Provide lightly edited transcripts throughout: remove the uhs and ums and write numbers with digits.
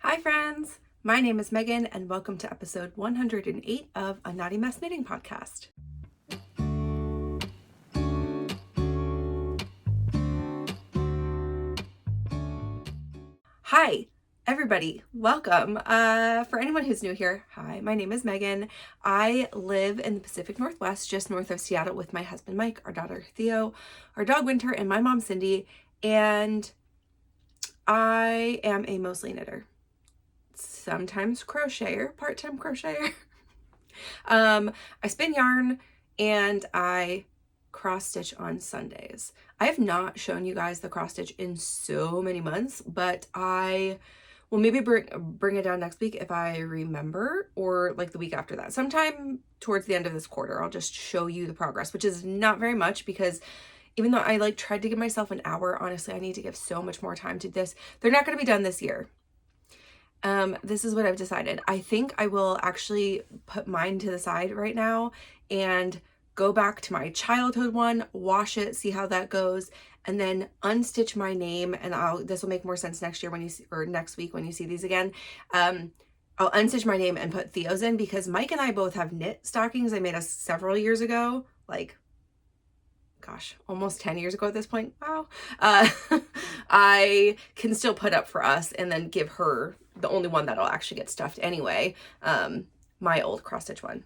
Hi friends, my name is Megan and welcome to episode 108 of A Naughty Mess Knitting Podcast. Hi everybody, welcome. For anyone who's new here, hi, my name is Megan. I live in the Pacific Northwest, just north of Seattle with my husband Mike, our daughter Theo, our dog Winter, and my mom Cindy, and I am a mostly knitter. Sometimes crocheter, part-time crocheter. I spin yarn and I cross stitch on Sundays. I have not shown you guys the cross stitch in so many months, but I will maybe bring it down next week if I remember, or like the week after that. Sometime towards the end of this quarter, I'll just show you the progress, which is not very much because even though I tried to give myself an hour, honestly, I need to give so much more time to this. They're not going to be done this year. This is what I've decided. I think I will actually put mine to the side right now and go back to my childhood one, wash it, see how that goes, and then unstitch my name. And this will make more sense next year when you see, or next week when you see these again. I'll unstitch my name and put Theo's in because Mike and I both have knit stockings I made us several years ago, gosh, almost 10 years ago at this point. Wow. I can still put up for us and then give her the only one that'll actually get stuffed anyway, my old cross stitch one.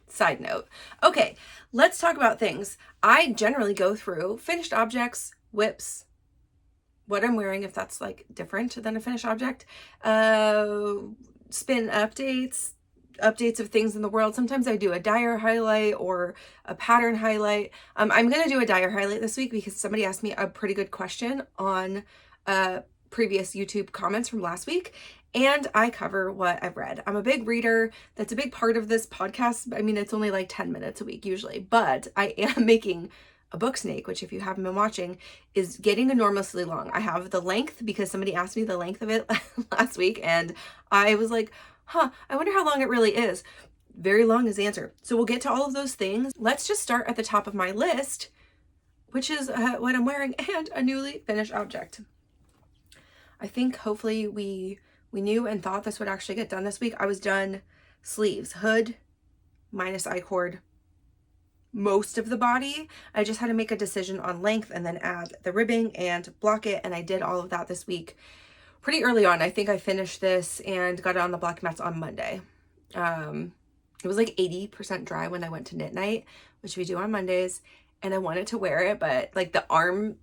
Side note. Okay, let's talk about things. I generally go through finished objects, whips, what I'm wearing, if that's different than a finished object, spin updates of things in the world. Sometimes I do a Dyer highlight or a pattern highlight. I'm going to do a Dyer highlight this week because somebody asked me a pretty good question on previous YouTube comments from last week, and I cover what I've read. I'm a big reader. That's a big part of this podcast. I mean, it's only 10 minutes a week usually, but I am making a book snake, which if you haven't been watching is getting enormously long. I have the length because somebody asked me the length of it last week, and I was like, I wonder how long it really is. Very long is the answer. So we'll get to all of those things. Let's just start at the top of my list, which is what I'm wearing and a newly finished object. I think hopefully we knew and thought this would actually get done this week. I was done sleeves, hood, minus I-cord, most of the body. I just had to make a decision on length and then add the ribbing and block it, and I did all of that this week. Pretty early on. I think I finished this and got it on the black mats on Monday. It was 80% dry when I went to knit night, which we do on Mondays, and I wanted to wear it, but the arm,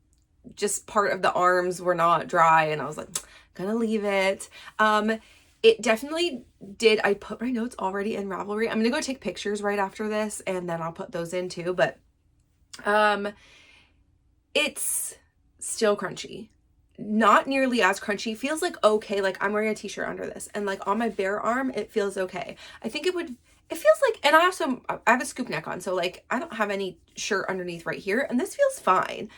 just part of the arms were not dry, and I was gonna leave it. It definitely did. I put my notes already in Ravelry. I'm gonna go take pictures right after this, and then I'll put those in too, but it's still crunchy. Not nearly as crunchy. Feels okay, I'm wearing a t-shirt under this, and on my bare arm it feels okay. I think it feels and I have a scoop neck on, so I don't have any shirt underneath right here, and this feels fine.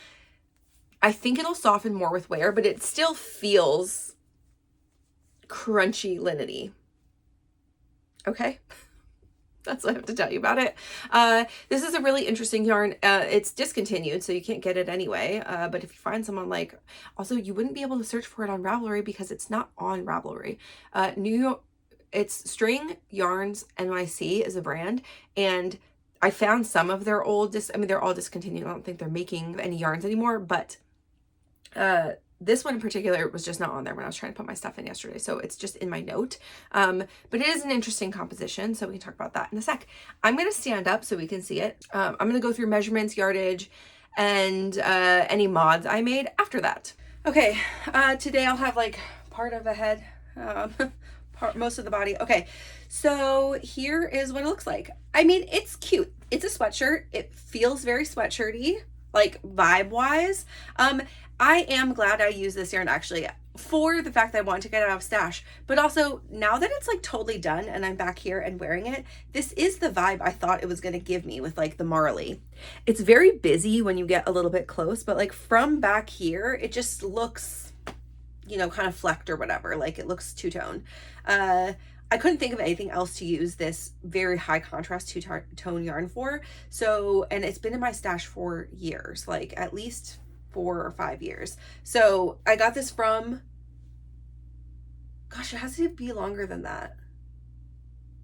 I think it'll soften more with wear, but it still feels crunchy linen-y. Okay. That's what I have to tell you about it. This is a really interesting yarn. It's discontinued, so you can't get it anyway. But if you find someone also you wouldn't be able to search for it on Ravelry because it's not on Ravelry. It's String Yarns NYC is a brand, and I found some of their old they're all discontinued. I don't think they're making any yarns anymore, but this one in particular was just not on there when I was trying to put my stuff in yesterday, so it's just in my note. But it is an interesting composition, so we can talk about that in a sec. I'm going to stand up so we can see it. I'm going to go through measurements, yardage, and any mods I made after that. Okay, today I'll have part of a head, most of the body. Okay, so here is what it looks like. I mean, it's cute. It's a sweatshirt. It feels very sweatshirt-y, vibe-wise. I am glad I used this yarn actually for the fact that I want to get it out of stash, but also now that it's totally done and I'm back here and wearing it, this is the vibe I thought it was going to give me with the Marley. It's very busy when you get a little bit close, but from back here, it just looks, kind of flecked or whatever. It looks two-tone. I couldn't think of anything else to use this very high contrast two-tone yarn for. So, and it's been in my stash for years, at least 4 or 5 years. So I got this from gosh, it has to be longer than that.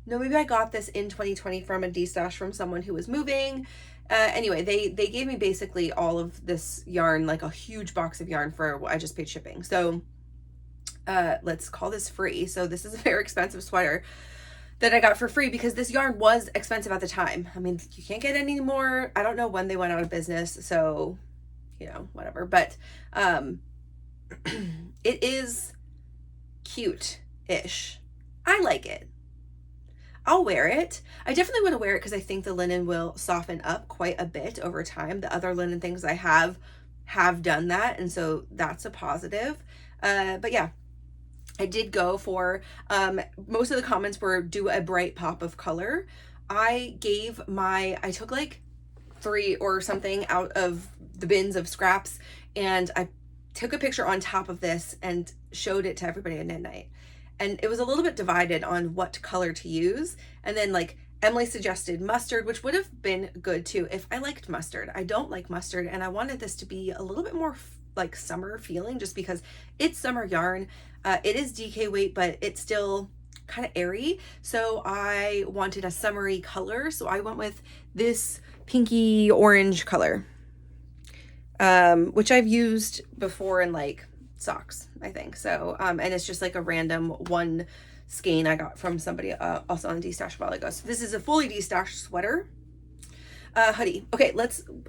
No, maybe I got this in 2020 from a D-stash from someone who was moving. Anyway, they gave me basically all of this yarn, like a huge box of yarn for what I just paid shipping. So let's call this free. So this is a very expensive sweater that I got for free because this yarn was expensive at the time. I mean, you can't get any more. I don't know when they went out of business, so, you know, whatever. But it is cute-ish. I like it. I'll wear it. I definitely want to wear it because I think the linen will soften up quite a bit over time. The other linen things I have done that, and so that's a positive. But yeah, I did go for, most of the comments were do a bright pop of color. I took like 3 or something out of the bins of scraps, and I took a picture on top of this and showed it to everybody at midnight. And it was a little bit divided on what color to use. And then like Emily suggested mustard, which would have been good too if I liked mustard. I don't like mustard, and I wanted this to be a little bit more like summer feeling just because it's summer yarn. It is DK weight, but it's still kind of airy. So I wanted a summery color. So I went with this pinky orange color, which I've used before in like socks, I think. So, and it's just like a random one skein I got from somebody also on D-stash a while ago. So this is a fully D-stash sweater. Hoodie. Okay,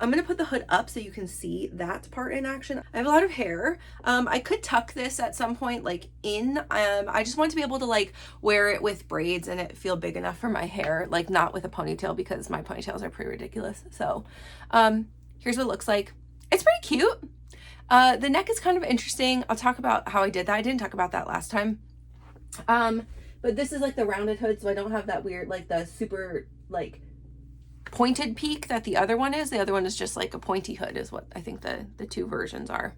I'm gonna put the hood up so you can see that part in action. I have a lot of hair. I could tuck this at some point like in. I just want to be able to like wear it with braids and it feel big enough for my hair, like not with a ponytail because my ponytails are pretty ridiculous. So here's what it looks like. It's pretty cute. The neck is kind of interesting. I'll talk about how I did that. I didn't talk about that last time. But this is like the rounded hood, so I don't have that weird, like the super like pointed peak that the other one is. The other one is just like a pointy hood is what I think the 2 versions are.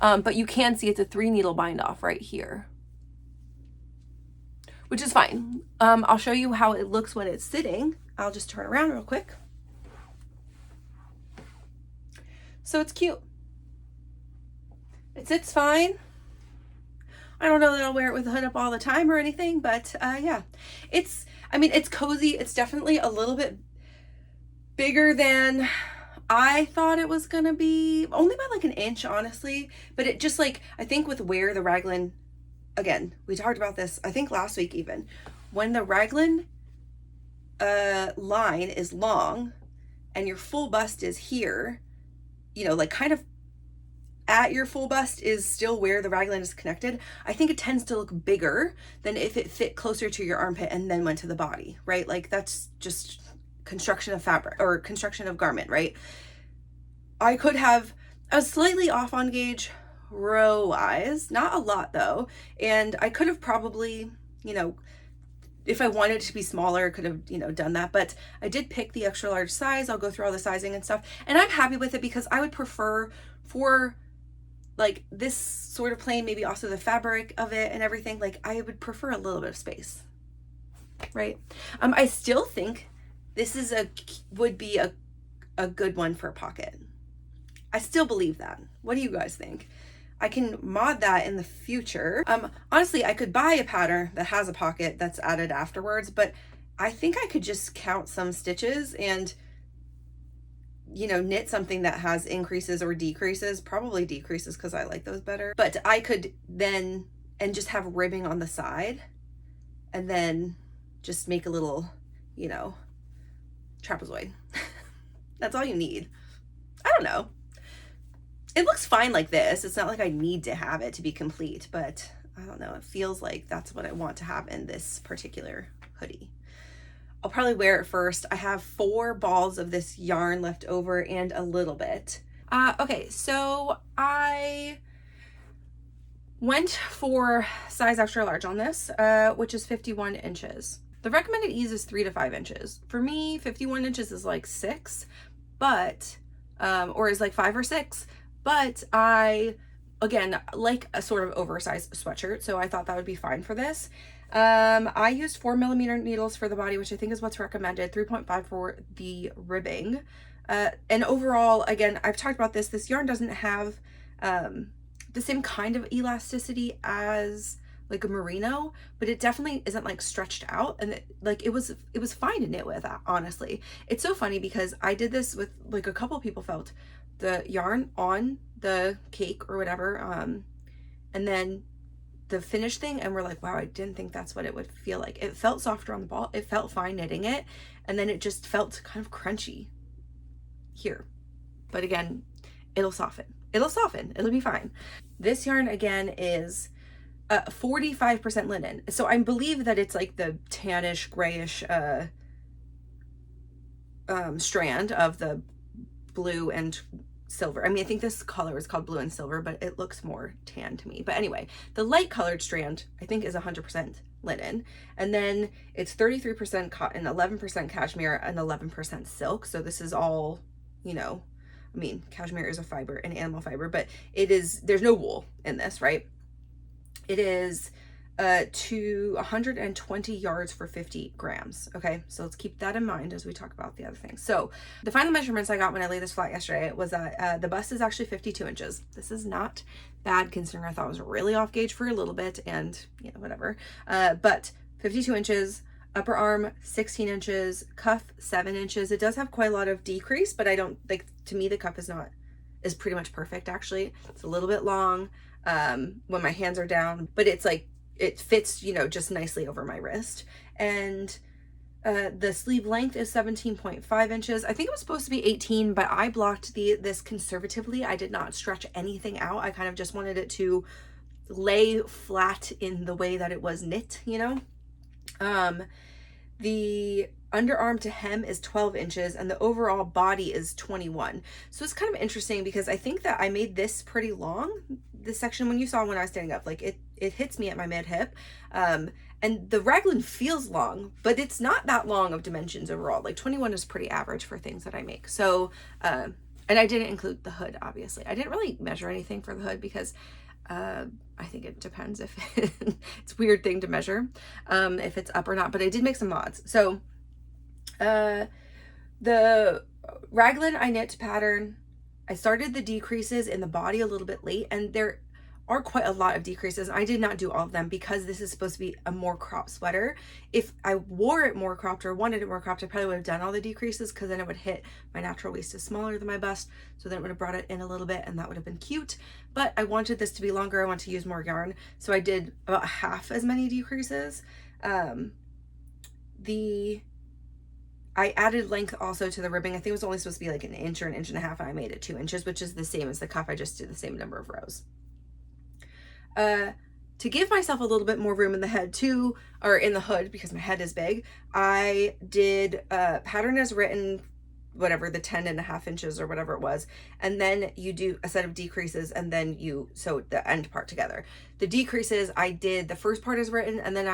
But you can see it's a 3 needle bind off right here, which is fine. I'll show you how it looks when it's sitting. I'll just turn around real quick. So it's cute. It sits fine. I don't know that I'll wear it with the hood up all the time or anything, but yeah, it's cozy. It's definitely a little bit bigger than I thought it was gonna be, only by like an inch, honestly. But it just like, I think with where the raglan, again, we talked about this, I think last week even, when the raglan line is long and your full bust is here, you know, like kind of at your full bust is still where the raglan is connected, I think it tends to look bigger than if it fit closer to your armpit and then went to the body, right? Like that's just construction of fabric or construction of garment, right? I was slightly off on gauge row wise, not a lot though. And I could have probably, you know, if I wanted to be smaller, could have, you know, done that. But I did pick the extra large size. I'll go through all the sizing and stuff. And I'm happy with it because I would prefer for like this sort of plain, maybe also the fabric of it and everything, like I would prefer a little bit of space, right? I still think this would be a good one for a pocket. I still believe that. What do you guys think? I can mod that in the future. Honestly, I could buy a pattern that has a pocket that's added afterwards, but I think I could just count some stitches and, you know, knit something that has increases or decreases, probably decreases because I like those better. But I could then, and just have ribbing on the side and then just make a little, you know, trapezoid. That's all you need. I don't know. It looks fine like this. It's not like I need to have it to be complete, but I don't know. It feels like that's what I want to have in this particular hoodie. I'll probably wear it first. I have 4 balls of this yarn left over and a little bit. Okay, so I went for size extra large on this, which is 51 inches. The recommended ease is 3 to 5 inches. For me, 51 inches is like 6, but, or is like 5 or 6, but I, again, like a sort of oversized sweatshirt, so I thought that would be fine for this. I used 4mm needles for the body, which I think is what's recommended, 3.5 for the ribbing. And overall, again, I've talked about this yarn doesn't have the same kind of elasticity as like a merino, but it definitely isn't like stretched out, and it was fine to knit with, honestly. It's so funny because I did this with like a couple people felt the yarn on the cake or whatever, and then the finished thing, and we're like, wow, I didn't think that's what it would feel like. It felt softer on the ball, it felt fine knitting it, and then it just felt kind of crunchy here. But again, it'll soften, it'll be fine. This yarn again is 45% linen, so I believe that it's like the tannish grayish strand of the blue and silver. I mean, I think this color is called blue and silver, but it looks more tan to me. But anyway, the light colored strand I think is 100% linen, and then it's 33% cotton, 11% cashmere, and 11% silk. So this is all, you know, I mean, cashmere is a fiber, an animal fiber, but it is, there's no wool in this, right? It is to 120 yards for 50 grams. Okay, so let's keep that in mind as we talk about the other things. So the final measurements I got when I laid this flat yesterday was that the bust is actually 52 inches. This is not bad considering I thought it was really off gauge for a little bit, and you know, whatever. But 52 inches, upper arm 16 inches, cuff 7 inches. It does have quite a lot of decrease, but I don't like, to me the cuff is pretty much perfect actually. It's a little bit long when my hands are down, but it's like, it fits, you know, just nicely over my wrist. And the sleeve length is 17.5 inches. I think it was supposed to be 18, but I blocked this conservatively. I did not stretch anything out. I kind of just wanted it to lay flat in the way that it was knit, you know. The underarm to hem is 12 inches and the overall body is 21. So it's kind of interesting because I think that I made this pretty long, this section, when you saw when I was standing up, like it hits me at my mid hip. And the raglan feels long, but it's not that long of dimensions overall. Like 21 is pretty average for things that I make. So, and I didn't include the hood, obviously. I didn't really measure anything for the hood because I think it depends if it's a weird thing to measure, if it's up or not, but I did make some mods. So, the raglan I knit pattern, I started the decreases in the body a little bit late, and there are quite a lot of decreases. I did not do all of them because this is supposed to be a more cropped sweater. If I wore it more cropped or wanted it more cropped, I probably would have done all the decreases because then it would hit, my natural waist is smaller than my bust, so then it would have brought it in a little bit and that would have been cute. But I wanted this to be longer, I want to use more yarn, so I did about half as many decreases. I added length also to the ribbing. I think it was only supposed to be like an inch or an inch and a half, and I made it 2 inches, which is the same as the cuff. I just did the same number of rows. To give myself a little bit more room in the head too, or in the hood, because my head is big, I did pattern as written, whatever, the 10.5 inches or whatever it was, and then you do a set of decreases and then you sew the end part together. The decreases, I did the first part as written, and then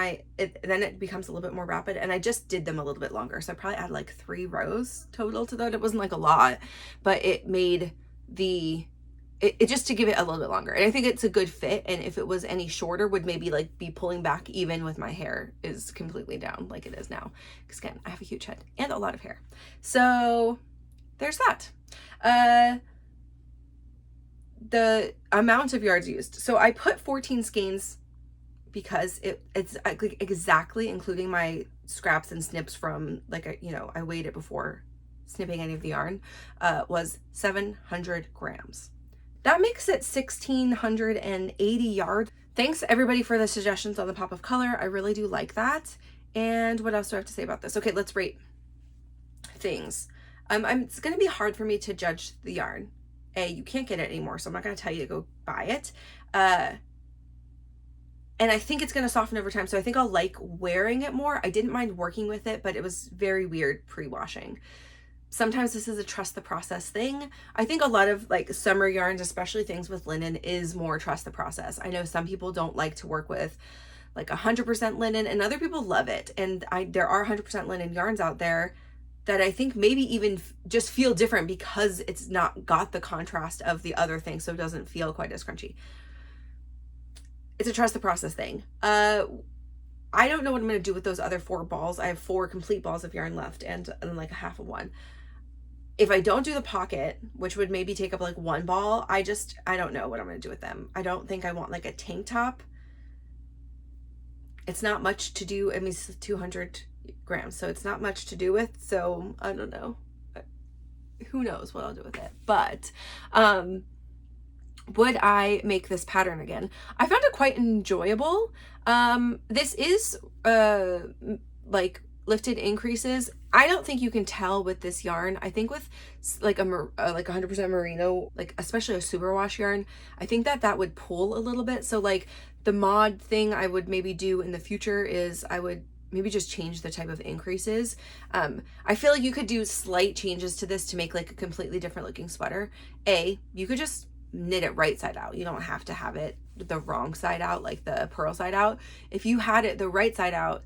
then it becomes a little bit more rapid, and I just did them a little bit longer, so I probably added like 3 rows total to that. It wasn't like a lot, but it made it just to give it a little bit longer, and I think it's a good fit. And if it was any shorter, would maybe like be pulling back even with my hair is completely down like it is now, because again, I have a huge head and a lot of hair. So there's that. The amount of yards used, so I put 14 skeins because it's exactly, including my scraps and snips from, like, you know, I weighed it before snipping any of the yarn, was 700 grams. That makes it 1,680 yards. Thanks everybody for the suggestions on the pop of color. I really do like that. And what else do I have to say about this? Okay, let's rate things. It's going to be hard for me to judge the yarn. You can't get it anymore, so I'm not going to tell you to go buy it. And I think it's going to soften over time, so I think I'll like wearing it more. I didn't mind working with it, but it was very weird pre-washing. Sometimes this is a trust the process thing. I think a lot of like summer yarns, especially things with linen, is more trust the process. I know some people don't like to work with like 100% linen, and other people love it. And there are 100% linen yarns out there that I think maybe even just feel different because it's not got the contrast of the other thing, so it doesn't feel quite as crunchy. It's a trust the process thing. I don't know what I'm going to do with those other 4 balls. I have 4 complete balls of yarn left and like a half of one. If I don't do the pocket, which would maybe take up like 1 ball, I don't know what I'm going to do with them. I don't think I want like a tank top It's not much to do. I mean, it's 200 grams, so it's not much to do with. So I don't know. Who knows what I'll do with it. But would I make this pattern again? I found it quite enjoyable. This is like lifted increases. I don't think you can tell with this yarn. I think with like a like 100% merino, like especially a superwash yarn, I think that would pull a little bit. So like the mod thing I would maybe do in the future is I would maybe just change the type of increases. I feel like you could do slight changes to this to make like a completely different looking sweater. You could just knit it right side out. You don't have to have it the wrong side out, like the purl side out. If you had it the right side out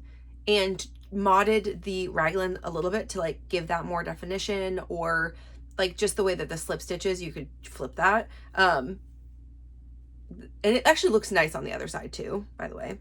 and modded the raglan a little bit to like give that more definition, or like just the way that the slip stitches, you could flip that. And it actually looks nice on the other side too, by the way.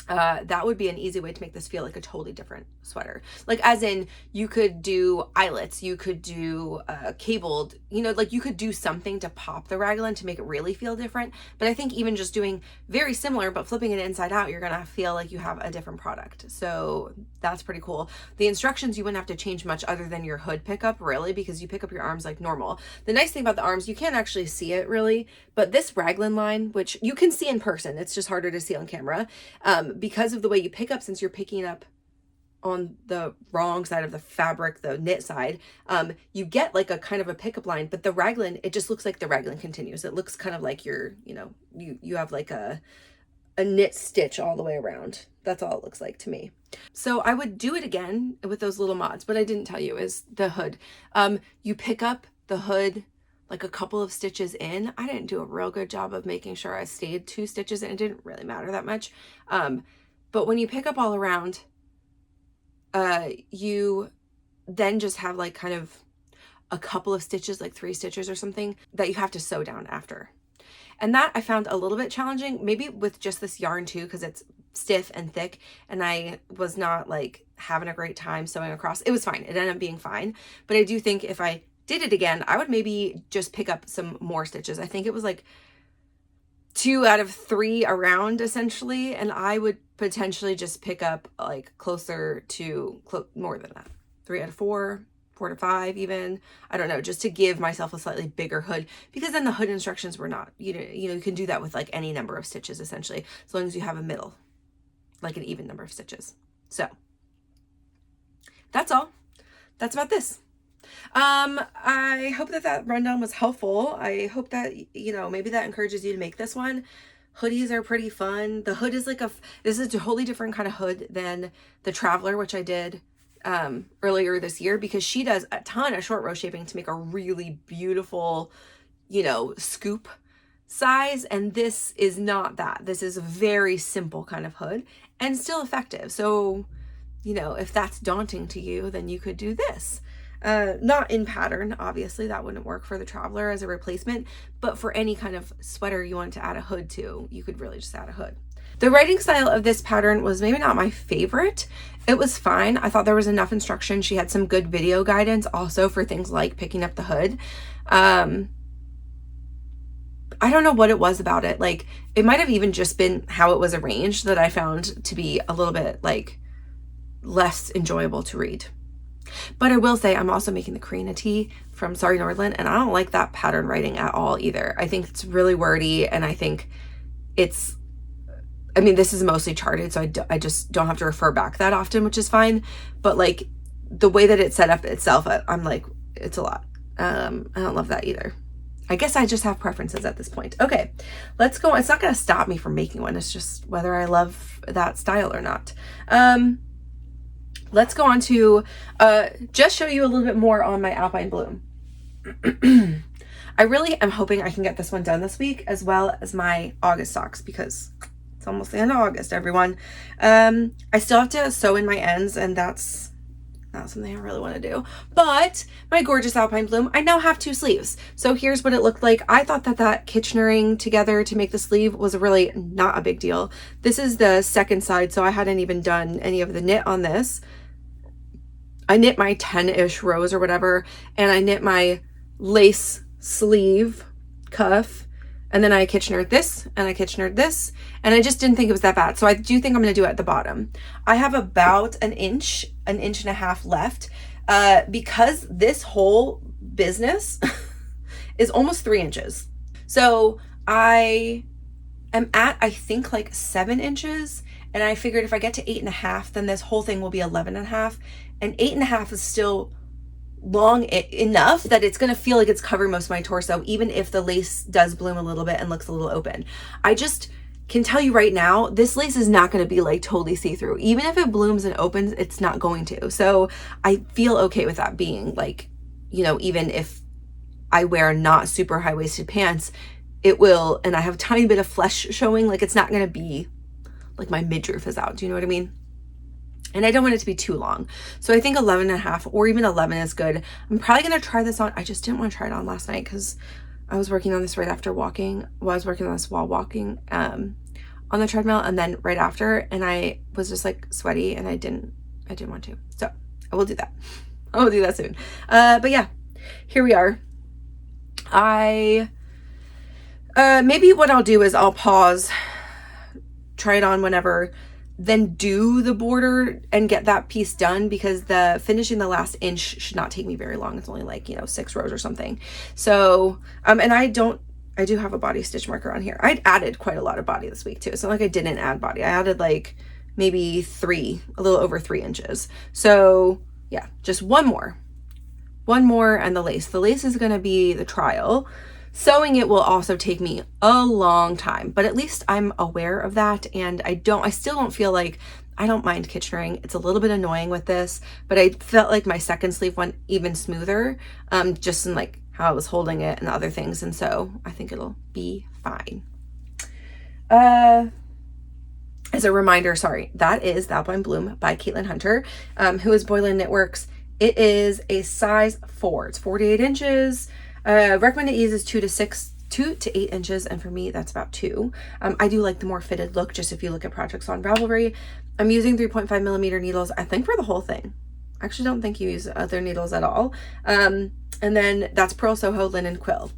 That would be an easy way to make this feel like a totally different sweater. Like as in you could do eyelets, you could do cabled, you know, like you could do something to pop the raglan to make it really feel different. But I think even just doing very similar but flipping it inside out, you're gonna feel like you have a different product. So that's pretty cool. The instructions, you wouldn't have to change much other than your hood pickup really, because you pick up your arms like normal. The nice thing about the arms, you can't actually see it really, but this raglan line, which you can see in person, it's just harder to see on camera, because of the way you pick up, since you're picking up on the wrong side of the fabric, the knit side, you get like a kind of a pickup line, but the raglan, it just looks like the raglan continues. It looks kind of like you're, you know, you have like a knit stitch all the way around. That's all it looks like to me. So I would do it again with those little mods, but I didn't tell you is the hood. You pick up the hood like a couple of stitches in. I didn't do a real good job of making sure I stayed 2 stitches in. It didn't really matter that much. But when you pick up all around, you then just have like kind of a couple of stitches, like 3 stitches or something, that you have to sew down after. And that I found a little bit challenging, maybe with just this yarn too, because it's stiff and thick, and I was not like having a great time sewing across. It was fine. It ended up being fine. But I do think if I did it again, I would maybe just pick up some more stitches. I think it was like 2 out of 3 around essentially, and I would potentially just pick up like closer to more than that, 3 out of 4, 4 to 5 even, I don't know, just to give myself a slightly bigger hood, because then the hood instructions were not, you know, you can do that with like any number of stitches essentially, as long as you have a middle, like an even number of stitches. So that's all. That's about this. I hope that rundown was helpful. I hope that, you know, maybe that encourages you to make this one. Hoodies are pretty fun. The hood is like this is a totally different kind of hood than the Traveler, which I did earlier this year, because she does a ton of short row shaping to make a really beautiful, you know, scoop size. And this is not that. This is a very simple kind of hood and still effective. So, you know, if that's daunting to you, then you could do this. Not in pattern, obviously that wouldn't work for the Traveler as a replacement, but for any kind of sweater you want to add a hood to, you could really just add a hood. The writing style of this pattern was maybe not my favorite. It was fine. I thought there was enough instruction. She had some good video guidance also for things like picking up the hood. I don't know what it was about it. Like, it might have even just been how it was arranged that I found to be a little bit like less enjoyable to read. But I will say I'm also making the Kaarina tee from Sorry Nordland, and I don't like that pattern writing at all either. I think it's really wordy, and I think it's, I mean, this is mostly charted, so I just don't have to refer back that often, which is fine. But like the way that it's set up itself, I'm like, it's a lot. I don't love that either. I guess I just have preferences at this point. Okay, let's go. It's not going to stop me from making one. It's just whether I love that style or not. Let's go on to just show you a little bit more on my Alpine Bloom. I really am hoping I can get this one done this week, as well as my August socks, because it's almost the end of August, everyone. I still have to sew in my ends, and that's not something I really want to do. But my gorgeous Alpine Bloom, I now have 2 sleeves. So here's what it looked like. I thought that Kitchenering together to make the sleeve was really not a big deal. This is the second side, so I hadn't even done any of the knit on this. I knit my 10-ish rows or whatever, and I knit my lace sleeve cuff, And then I Kitchenered this, and I Kitchenered this, and I just didn't think it was that bad. So I do think I'm going to do it at the bottom. I have about an inch and a half left, because this whole business is almost 3 inches. So I am at, I think, like 7 inches. And I figured if I get to 8.5, then this whole thing will be 11.5. And 8.5 is still long enough that it's going to feel like it's covering most of my torso, even if the lace does bloom a little bit and looks a little open. I just can tell you right now, this lace is not going to be like totally see-through. Even if it blooms and opens, it's not going to. So I feel okay with that being like, you know, even if I wear not super high-waisted pants, it will, and I have a tiny bit of flesh showing, like it's not going to be like my midriff is out. Do you know what I mean? And I don't want it to be too long. So I think 11.5 or even 11 is good. I'm probably going to try this on. I just didn't want to try it on last night because I was working on this right after walking. Well, I was working on this while walking on the treadmill, and then right after, and I was just like sweaty, and I didn't want to. So I will do that. I will do that soon. But yeah, here we are. Maybe what I'll do is I'll pause, try it on whenever, then do the border and get that piece done, because the finishing the last inch should not take me very long. It's only like, you know, 6 rows or something. So, and I do have a body stitch marker on here. I'd added quite a lot of body this week too. It's not like I didn't add body. I added like maybe a little over 3 inches. So yeah, just one more and the lace. The lace is going to be the trial. Sewing it will also take me a long time, but at least I'm aware of that. And I still don't feel like, I don't mind Kitchenering. It's a little bit annoying with this, but I felt like my second sleeve went even smoother, just in like how I was holding it and other things. And so I think it'll be fine. As a reminder, sorry, that is the Alpine Bloom by Caitlin Hunter, who is Boylan Knitworks. It is a size 4. It's 48 inches. Recommended ease is 2 to 8 inches, and for me that's about 2. I do like the more fitted look, just if you look at projects on Ravelry. I'm using 3.5mm needles, I think, for the whole thing. I actually don't think you use other needles at all. And then that's Pearl Soho Linen Quill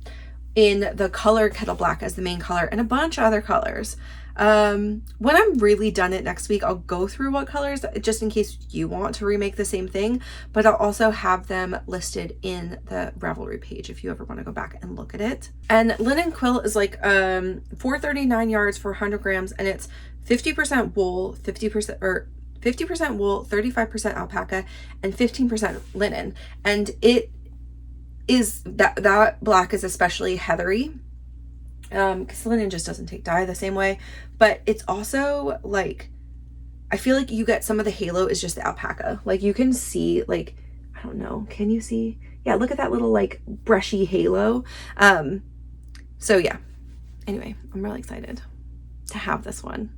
in the color Kettle Black as the main color, and a bunch of other colors. When I'm really done it next week, I'll go through what colors, just in case you want to remake the same thing, but I'll also have them listed in the Ravelry page if you ever want to go back and look at it. And Linen Quill is like 439 yards for 100 grams, and it's 50% wool, 50% wool, 35% alpaca, and 15% linen. And it is that black is especially heathery, because linen just doesn't take dye the same way, but it's also like, I feel like you get some of the halo is just the alpaca. Like you can see, like, I don't know, can you see? Yeah, look at that little like brushy halo. So yeah, anyway, I'm really excited to have this one.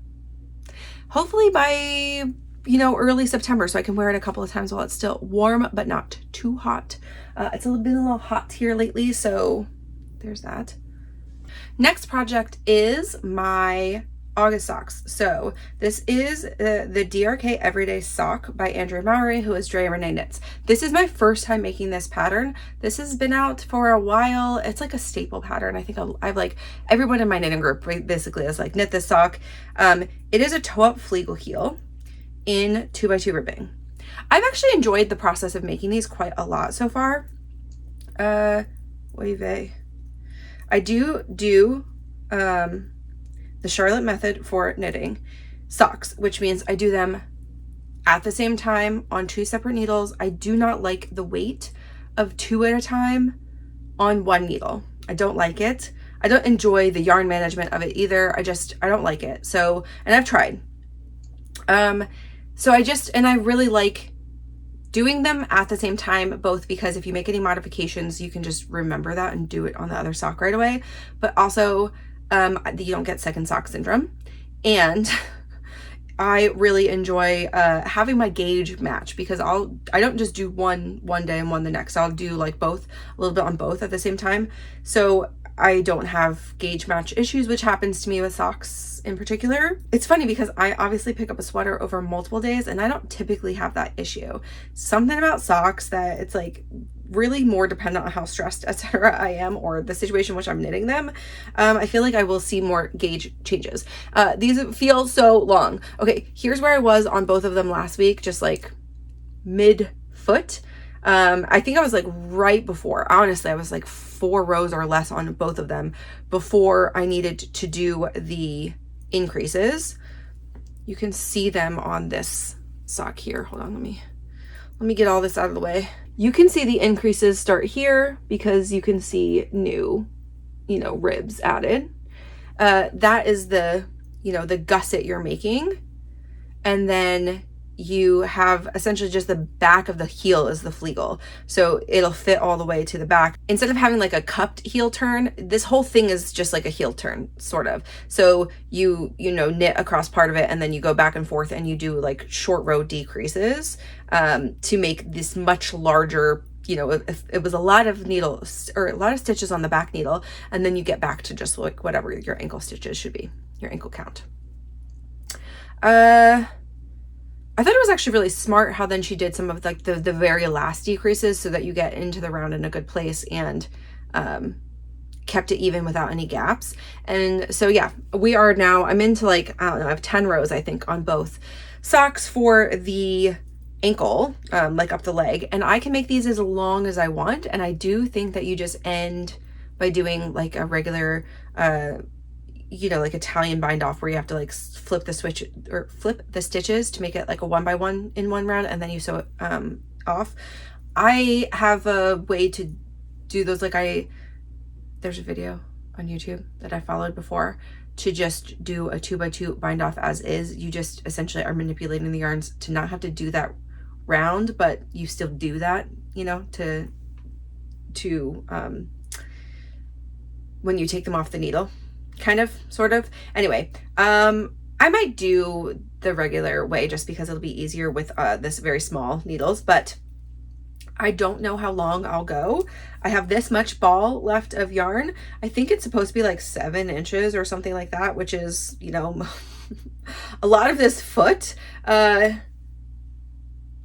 Hopefully by, you know, early September, so I can wear it a couple of times while it's still warm, but not too hot. It's been a little hot here lately, so there's that. Next project is my August socks. So this is the DRK Everyday Sock by Andrea Mowry, who is Drea Renee Knits. This is my first time making this pattern. This has been out for a while. It's like a staple pattern. I think I've like, everyone in my knitting group basically is like, knit this sock. It is a toe-up fleagle heel in 2x2 ribbing. I've actually enjoyed the process of making these quite a lot so far. Oy vey. I do the Charlotte method for knitting socks, which means I do them at the same time on 2 separate needles. I do not like the weight of 2 at a time on 1 needle. I don't like it. I don't enjoy the yarn management of it either. I don't like it. So, and I've tried. So I really like doing them at the same time, both because if you make any modifications, you can just remember that and do it on the other sock right away. But also, you don't get second sock syndrome. And I really enjoy having my gauge match, because I don't just do one day and one the next. I'll do like both, a little bit on both at the same time. So I don't have gauge match issues, which happens to me with socks in particular. It's funny because I obviously pick up a sweater over multiple days and I don't typically have that issue. Something about socks that it's like really more dependent on how stressed, etc. I am, or the situation in which I'm knitting them, I feel like I will see more gauge changes. These feel so long. Okay, here's where I was on both of them last week, just like mid foot. I think I was like right before, honestly, I was like 4 rows or less on both of them before I needed to do the increases. You can see them on this sock here. Hold on, let me get all this out of the way. You can see the increases start here because you can see new, ribs added. That is the, the gusset you're making. And then you have essentially just the back of the heel is the fleagle. So it'll fit all the way to the back. Instead of having like a cupped heel turn, this whole thing is just like a heel turn, sort of. So you knit across part of it and then you go back and forth and you do like short row decreases to make this much larger, if it was a lot of needles or a lot of stitches on the back needle, and then you get back to just like whatever your ankle stitches should be, your ankle count. I thought it was actually really smart how then she did some of like the very last decreases so that you get into the round in a good place and kept it even without any gaps. And so yeah, we are now, I'm into like, I don't know, I have 10 rows I think on both socks for the ankle, like up the leg, and I can make these as long as I want. And I do think that you just end by doing like a regular like Italian bind off where you have to like flip the switch or flip the stitches to make it like a 1 by 1 in one round, and then you sew it off. I have a way to do those, like there's a video on YouTube that I followed before to just do a 2 by 2 bind off as is. You just essentially are manipulating the yarns to not have to do that round, but you still do that, to when you take them off the needle. Kind of, sort of. Anyway, I might do the regular way just because it'll be easier with this very small needles, but I don't know how long I'll go. I have this much ball left of yarn. I think it's supposed to be like 7 inches or something like that, which is, a lot of this foot. But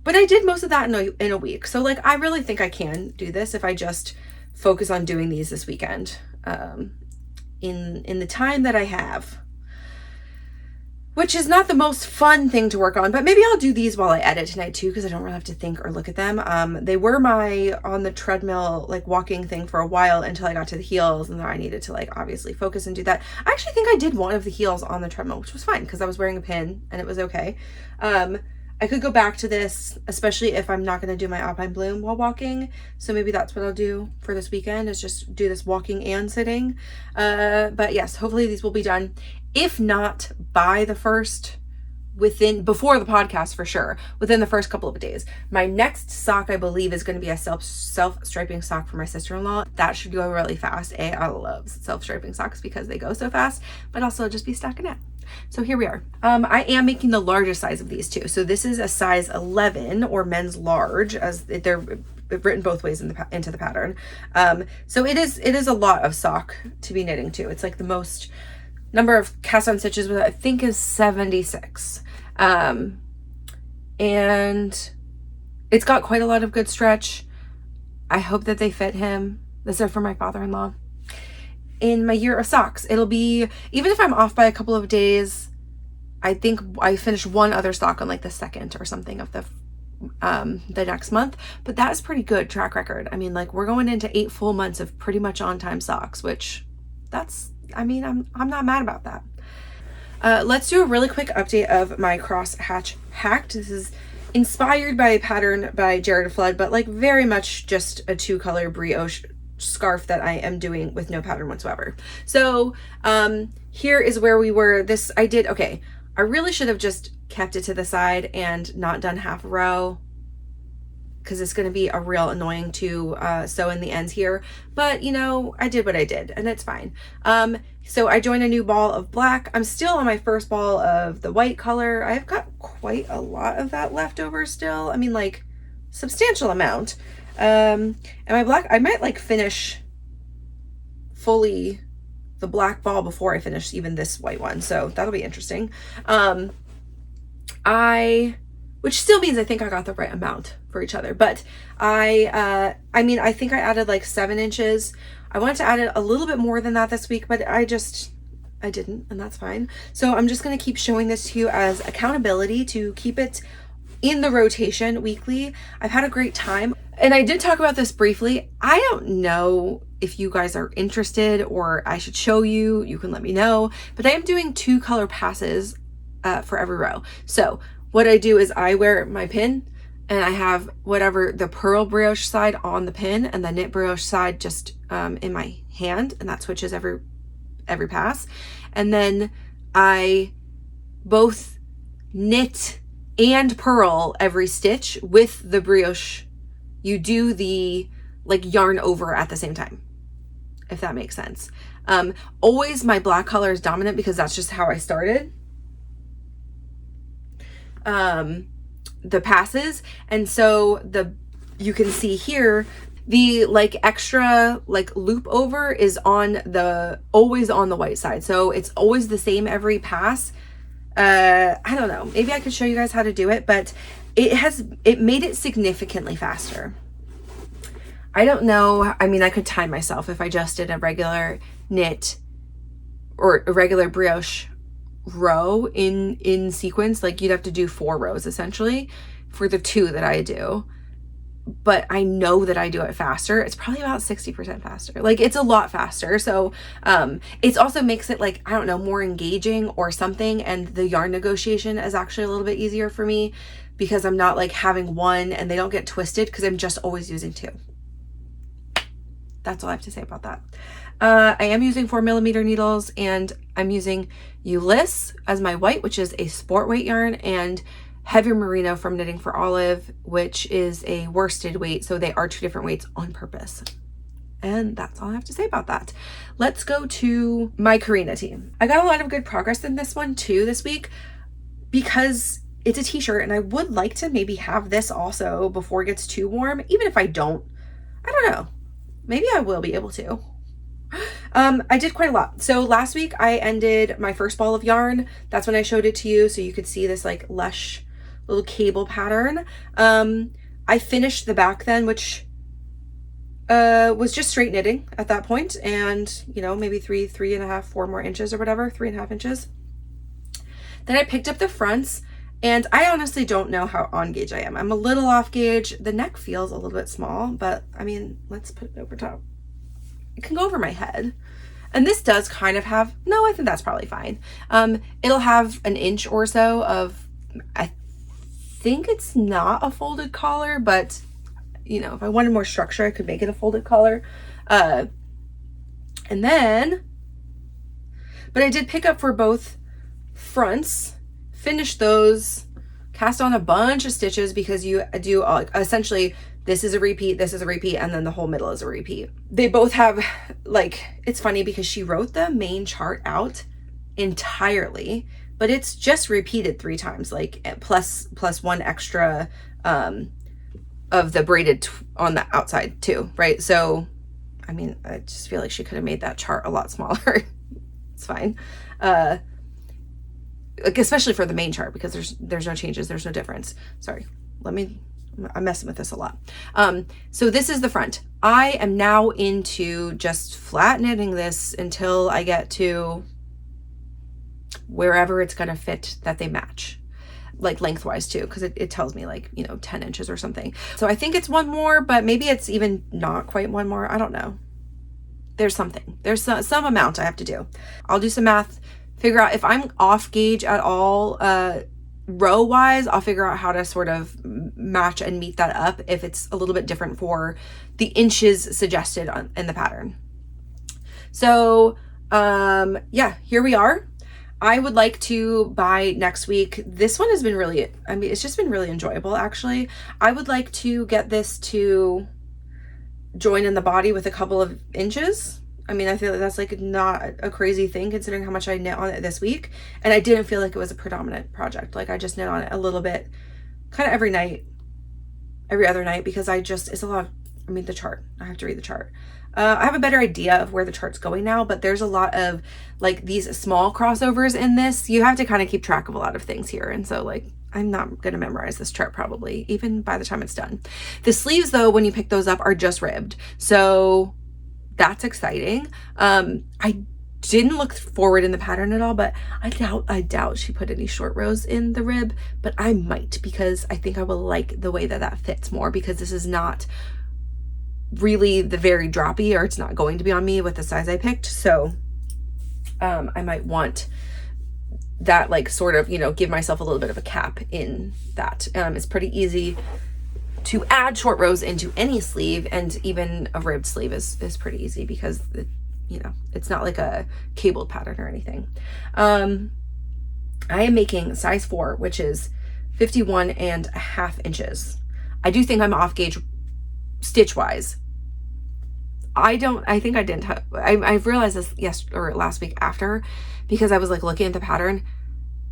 I did most of that in a week. So like, I really think I can do this if I just focus on doing these this weekend. In the time that I have, which is not the most fun thing to work on, but maybe I'll do these while I edit tonight too, because I don't really have to think or look at them. They were my on the treadmill, like walking thing for a while until I got to the heels, and then I needed to like obviously focus and do that. I actually think I did one of the heels on the treadmill, which was fine because I was wearing a pin and it was okay. I could go back to this, especially if I'm not going to do my Alpine Bloom while walking. So maybe that's what I'll do for this weekend, is just do this walking and sitting. But yes, hopefully these will be done. If not by the before the podcast for sure, within the first couple of days. My next sock, I believe, is going to be a self-striping sock for my sister-in-law. That should go really fast. I love self-striping socks because they go so fast, but also just be stockinette. So here we are. I am making the largest size of these too. So this is a size 11 or men's large, as they're written both ways into the pattern. So it is a lot of sock to be knitting too. It's like the most number of cast on stitches, I think, is 76. And it's got quite a lot of good stretch. I hope that they fit him. These are for my father-in-law. In my year of socks, it'll be, even if I'm off by a couple of days, I think I finished one other sock on like the 2nd or something of the next month, but that's pretty good track record. I mean, like, we're going into 8 full months of pretty much on time socks, which I'm not mad about that. Let's do a really quick update of my Crosshatch hacked. This is inspired by a pattern by Jared Flood, but like very much just a 2-color brioche scarf that I am doing with no pattern whatsoever. So here is where we were. I really should have just kept it to the side and not done half a row, because it's going to be a real annoying to sew in the ends here, but I did what I did and it's fine. So I joined a new ball of black. I'm still on my first ball of the white color. I've got quite a lot of that left over still. I mean, like, substantial amount. And my black, I might like finish fully the black ball before I finish even this white one, so that'll be interesting. I which still means I think I got the right amount for each other. But I mean, I think I added like 7 inches. I wanted to add it a little bit more than that this week, but I didn't, and that's fine. So I'm just going to keep showing this to you as accountability to keep it in the rotation weekly. I've had a great time. And I did talk about this briefly. I don't know if you guys are interested or I should show you, you can let me know, but I am doing 2 color passes for every row. So what I do is I wear my pin and I have whatever the pearl brioche side on the pin and the knit brioche side just in my hand, and that switches every pass. And then I both knit and purl every stitch with the brioche. You do the like yarn over at the same time, if that makes sense. Always my black color is dominant because that's just how I started the passes. And so you can see here the like extra like loop over is always on the white side, so it's always the same every pass. I don't know, maybe I could show you guys how to do it, but it made it significantly faster. I don't know, I mean, I could time myself if I just did a regular knit or a regular brioche row in sequence. Like you'd have to do 4 rows essentially for the 2 that I do, but I know that I do it faster. It's probably about 60% faster. Like it's a lot faster. So it also makes it like, I don't know, more engaging or something. And the yarn negotiation is actually a little bit easier for me because I'm not like having one and they don't get twisted because I'm just always using 2. That's all I have to say about that. I am using 4mm needles, and I'm using Ulysse as my white, which is a sport weight yarn, and Heavy Merino from Knitting for Olive, which is a worsted weight. So they are 2 different weights on purpose. And that's all I have to say about that. Let's go to my Kaarina team. I got a lot of good progress in this one too this week because it's a t-shirt, and I would like to maybe have this also before it gets too warm. Even if I don't know. Maybe I will be able to. I did quite a lot. So last week I ended my first ball of yarn. That's when I showed it to you so you could see this like lush little cable pattern. I finished the back then, which was just straight knitting at that point, and you know, maybe 3.5, 4 more inches or whatever, 3.5 inches. Then I picked up the fronts, and I honestly don't know how on gauge I am. I'm a little off gauge. The neck feels a little bit small, but I mean, let's put it over top. It can go over my head. And this does kind of have, no, I think that's probably fine. It'll have an inch or so of, I think it's not a folded collar, but you know, if I wanted more structure, I could make it a folded collar. And then, but I did pick up for both fronts, finish those, cast on a bunch of stitches because you do essentially, this is a repeat, this is a repeat, and then the whole middle is a repeat. They both have, like, it's funny because she wrote the main chart out entirely, but it's just repeated 3 times, like plus 1 extra of the braided on the outside too, right? So, I mean, I just feel like she could have made that chart a lot smaller. It's fine. Like, especially for the main chart, because there's no changes, there's no difference. Sorry, I'm messing with this a lot. So this is the front. I am now into just flat knitting this until I get to wherever it's gonna fit that they match, like lengthwise too, because it tells me like, you know, 10 inches or something. So I think it's 1 more, but maybe it's even not quite 1 more. I don't know. There's something. There's some amount I have to do. I'll do some math, figure out if I'm off gauge at all, row wise, I'll figure out how to sort of match and meet that up if it's a little bit different for the inches suggested in the pattern. So yeah, here we are. I would like to buy next week. This one has been really, I mean, it's just been really enjoyable actually. I would like to get this to join in the body with a couple of inches. I mean, I feel like that's like not a crazy thing considering how much I knit on it this week. And I didn't feel like it was a predominant project. Like I just knit on it a little bit, kind of every night, every other night, because it's a lot of, I mean, the chart, I have to read the chart. I have a better idea of where the chart's going now, but there's a lot of like these small crossovers in this. You have to kind of keep track of a lot of things here. And so like, I'm not going to memorize this chart probably, even by the time it's done. The sleeves though, when you pick those up, are just ribbed. So that's exciting. I didn't look forward in the pattern at all, but I doubt she put any short rows in the rib, but I might, because I think I will like the way that that fits more, because this is not really the very droppy, or it's not going to be on me with the size I picked. So I might want that, like, sort of, you know, give myself a little bit of a cap in that. It's pretty easy to add short rows into any sleeve, and even a ribbed sleeve is pretty easy, because you know, it's not like a cabled pattern or anything. I am making size 4, which is 51.5 inches. I do think I'm off gauge stitch wise. I think I didn't I realized this last week after, because I was like looking at the pattern.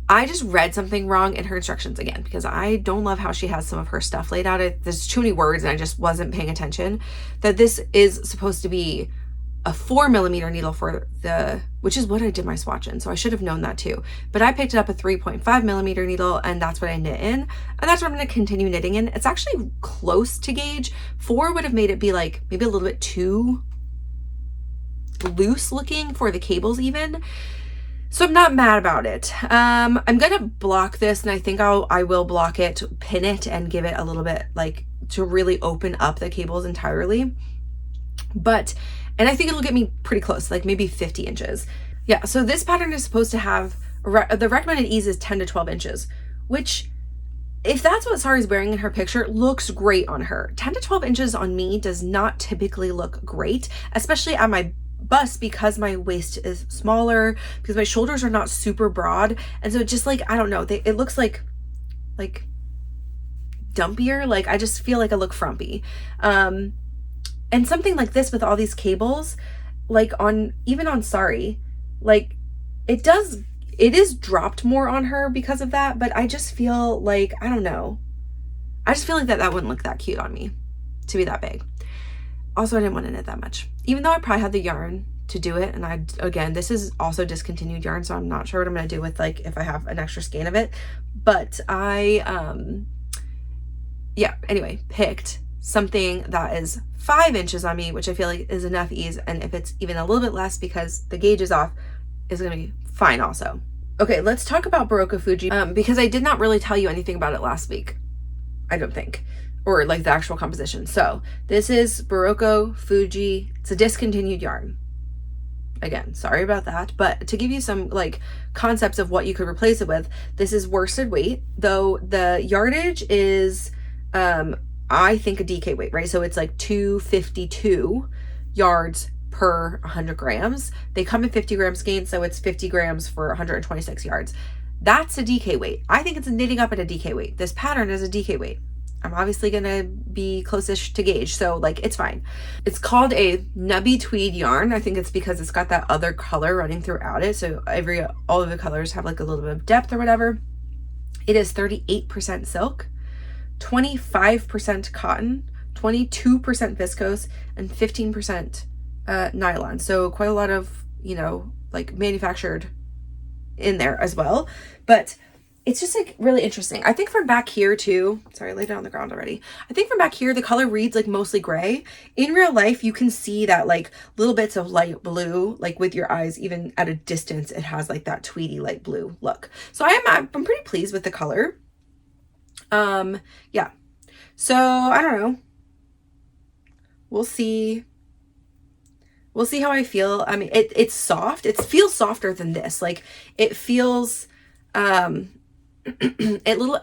I just read something wrong in her instructions again, because I don't love how she has some of her stuff laid out. There's too many words and I just wasn't paying attention that this is supposed to be a 4mm needle for which is what I did my swatch in. So I should have known that too. But I picked up a 3.5mm needle, and that's what I knit in. And that's what I'm going to continue knitting in. It's actually close to gauge. 4 would have made it be like maybe a little bit too loose looking for the cables even. So I'm not mad about it. I'm going to block this, and I think I will block it, pin it, and give it a little bit, like, to really open up the cables entirely. And I think it'll get me pretty close, like maybe 50 inches. Yeah, so this pattern is supposed to have, the recommended ease is 10 to 12 inches, which, if that's what Sari's wearing in her picture, looks great on her. 10 to 12 inches on me does not typically look great, especially at my bust, because my waist is smaller, because my shoulders are not super broad. And so it just, like, I don't know, it looks like dumpier. Like, I just feel like I look frumpy. And something like this with all these cables, like even on Sari, like it is dropped more on her because of that, but I just feel like, I don't know. I just feel like that wouldn't look that cute on me to be that big. Also, I didn't want to knit that much, even though I probably had the yarn to do it. And again, this is also discontinued yarn, so I'm not sure what I'm going to do with, like, if I have an extra skein of it. But yeah, anyway, picked something that is 5 inches on me, which I feel like is enough ease. And if it's even a little bit less because the gauge is off, is going to be fine also. Okay, let's talk about Berroco Fuji, because I did not really tell you anything about it last week, I don't think, or like the actual composition. So this is Berroco Fuji. It's a discontinued yarn. Again, sorry about that, but to give you some like concepts of what you could replace it with, this is worsted weight, though the yardage is I think a DK weight, right? So it's like 252 yards per 100 grams. They come in 50 gram skeins, so it's 50 grams for 126 yards. That's a DK weight. I think it's knitting up at a DK weight. This pattern is a DK weight. I'm obviously gonna be closest to gauge, so like it's fine. It's called a nubby tweed yarn. I think it's because it's got that other color running throughout it. So all of the colors have like a little bit of depth or whatever. It is 38% silk, 25% cotton, 22% viscose, and 15% nylon. So quite a lot of, you know, like manufactured in there as well. But it's just like really interesting. I think from back here too, sorry, I laid it on the ground already. I think from back here, the color reads like mostly gray. In real life, you can see that like little bits of light blue, like with your eyes, even at a distance, it has like that tweedy light blue look. So I'm pretty pleased with the color. Yeah. So I don't know. We'll see how I feel. I mean, it's soft. It feels softer than this. Like it feels, it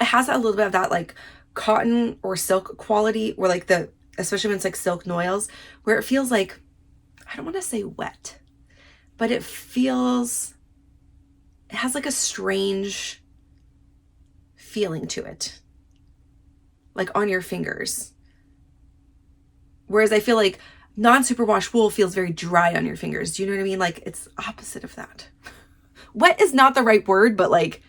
has a little bit of that like cotton or silk quality, where like especially when it's like silk noils, where it feels like, I don't want to say wet, but it has like a strange feeling to it, like on your fingers. Whereas I feel like non-superwash wool feels very dry on your fingers. Do you know what I mean? Like it's opposite of that. Wet is not the right word, but like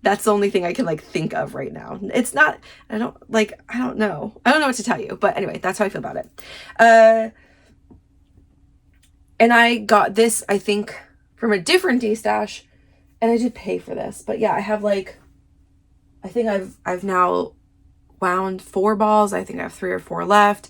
that's the only thing I can like think of right now. It's not, I don't know what to tell you, but anyway, that's how I feel about it. And I got this, I think, from a different D-stash, and I did pay for this. But yeah, I have like, I think I've now wound 4 balls. I think I have 3 or 4 left.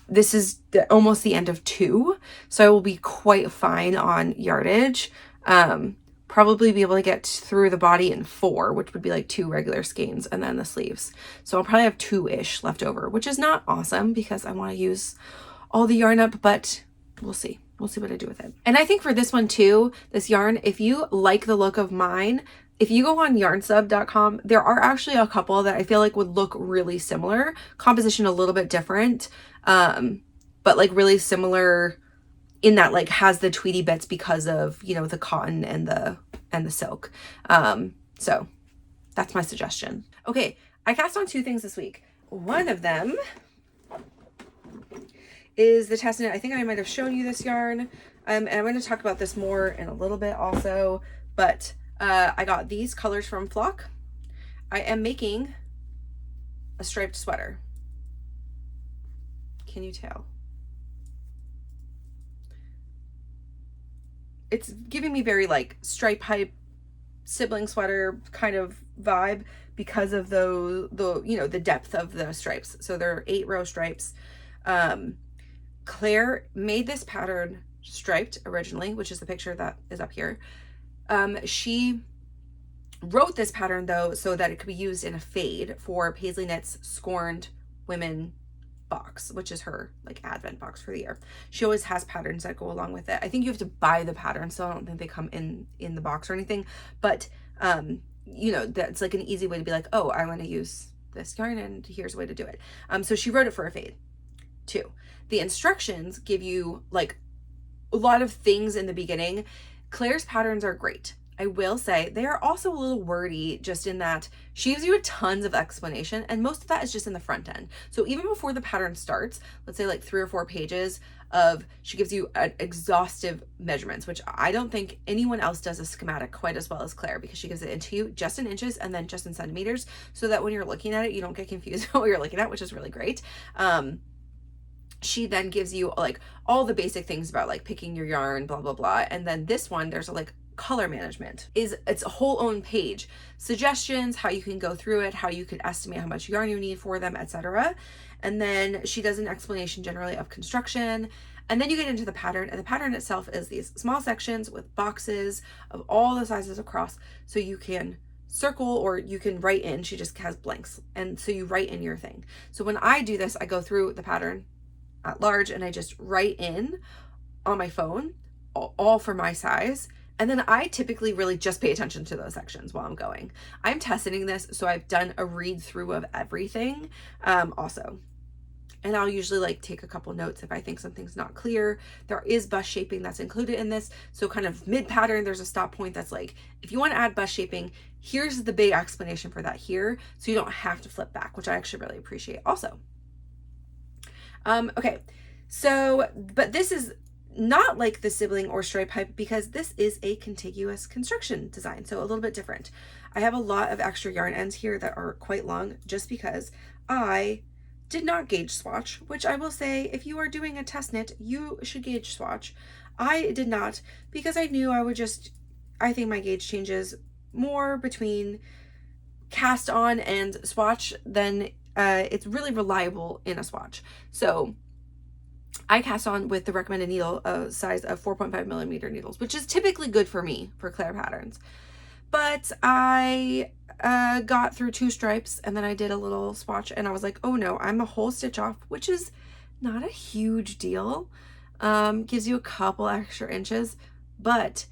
This is almost the end of 2, so I will be quite fine on yardage. Probably be able to get through the body in 4, which would be like 2 regular skeins and then the sleeves. So I'll probably have 2-ish left over, which is not awesome because I want to use all the yarn up, but we'll see. We'll see what I do with it. And I think for this one too, this yarn, if you like the look of mine, if you go on yarnsub.com, there are actually a couple that I feel like would look really similar. Composition a little bit different, but like really similar in that like has the tweedy bits because of, you know, the cotton and the silk. So that's my suggestion. Okay, I cast on 2 things this week. One of them is the test knit. I think I might have shown you this yarn. And I'm going to talk about this more in a little bit also, but I got these colors from Flock. I am making a striped sweater. Can you tell? It's giving me very like stripe hype sibling sweater kind of vibe because of the you know, the depth of the stripes. So there are 8 row stripes. Claire made this pattern striped originally, which is the picture that is up here. She wrote this pattern though so that it could be used in a fade for Paisley Knit's Scorned Women box, which is her like advent box for the year. She always has patterns that go along with it. I think you have to buy the pattern, so I don't think they come in the box or anything, but you know, that's like an easy way to be like, oh, I want to use this yarn and here's a way to do it. So she wrote it for a fade too. The instructions give you like a lot of things in the beginning. Claire's patterns are great. I will say they are also a little wordy, just in that she gives you a tons of explanation, and most of that is just in the front end. So even before the pattern starts, let's say like 3 or 4 pages of, she gives you exhaustive measurements, which I don't think anyone else does a schematic quite as well as Claire, because she gives it into you just in inches and then just in centimeters, so that when you're looking at it, you don't get confused about what you're looking at, which is really great. She then gives you like all the basic things about like picking your yarn, blah, blah, blah. And then this one, there's a like color management, it's a whole own page, suggestions, how you can go through it, how you can estimate how much yarn you need for them, etc. And then she does an explanation generally of construction, and then you get into the pattern, and the pattern itself is these small sections with boxes of all the sizes across, so you can circle or you can write in. She just has blanks, and so you write in your thing. So when I do this, I go through the pattern at large and I just write in on my phone all for my size. And then I typically really just pay attention to those sections while I'm going. I'm testing this, so I've done a read through of everything also. And I'll usually like take a couple notes if I think something's not clear. There is bust shaping that's included in this. So kind of mid pattern, there's a stop point that's like, if you want to add bust shaping, here's the big explanation for that here. So you don't have to flip back, which I actually really appreciate also. Okay, so, but this is not like the sibling or stripe hype because this is a contiguous construction design, so a little bit different. I have a lot of extra yarn ends here that are quite long just because I did not gauge swatch, which I will say, if you are doing a test knit, you should gauge swatch. I did not, because I knew I think my gauge changes more between cast on and swatch than it's really reliable in a swatch. So I cast on with the recommended needle size of 4.5 millimeter needles, which is typically good for me for Claire patterns. But I got through 2 stripes and then I did a little swatch and I was like, oh no, I'm a whole stitch off, which is not a huge deal. Gives you a couple extra inches, but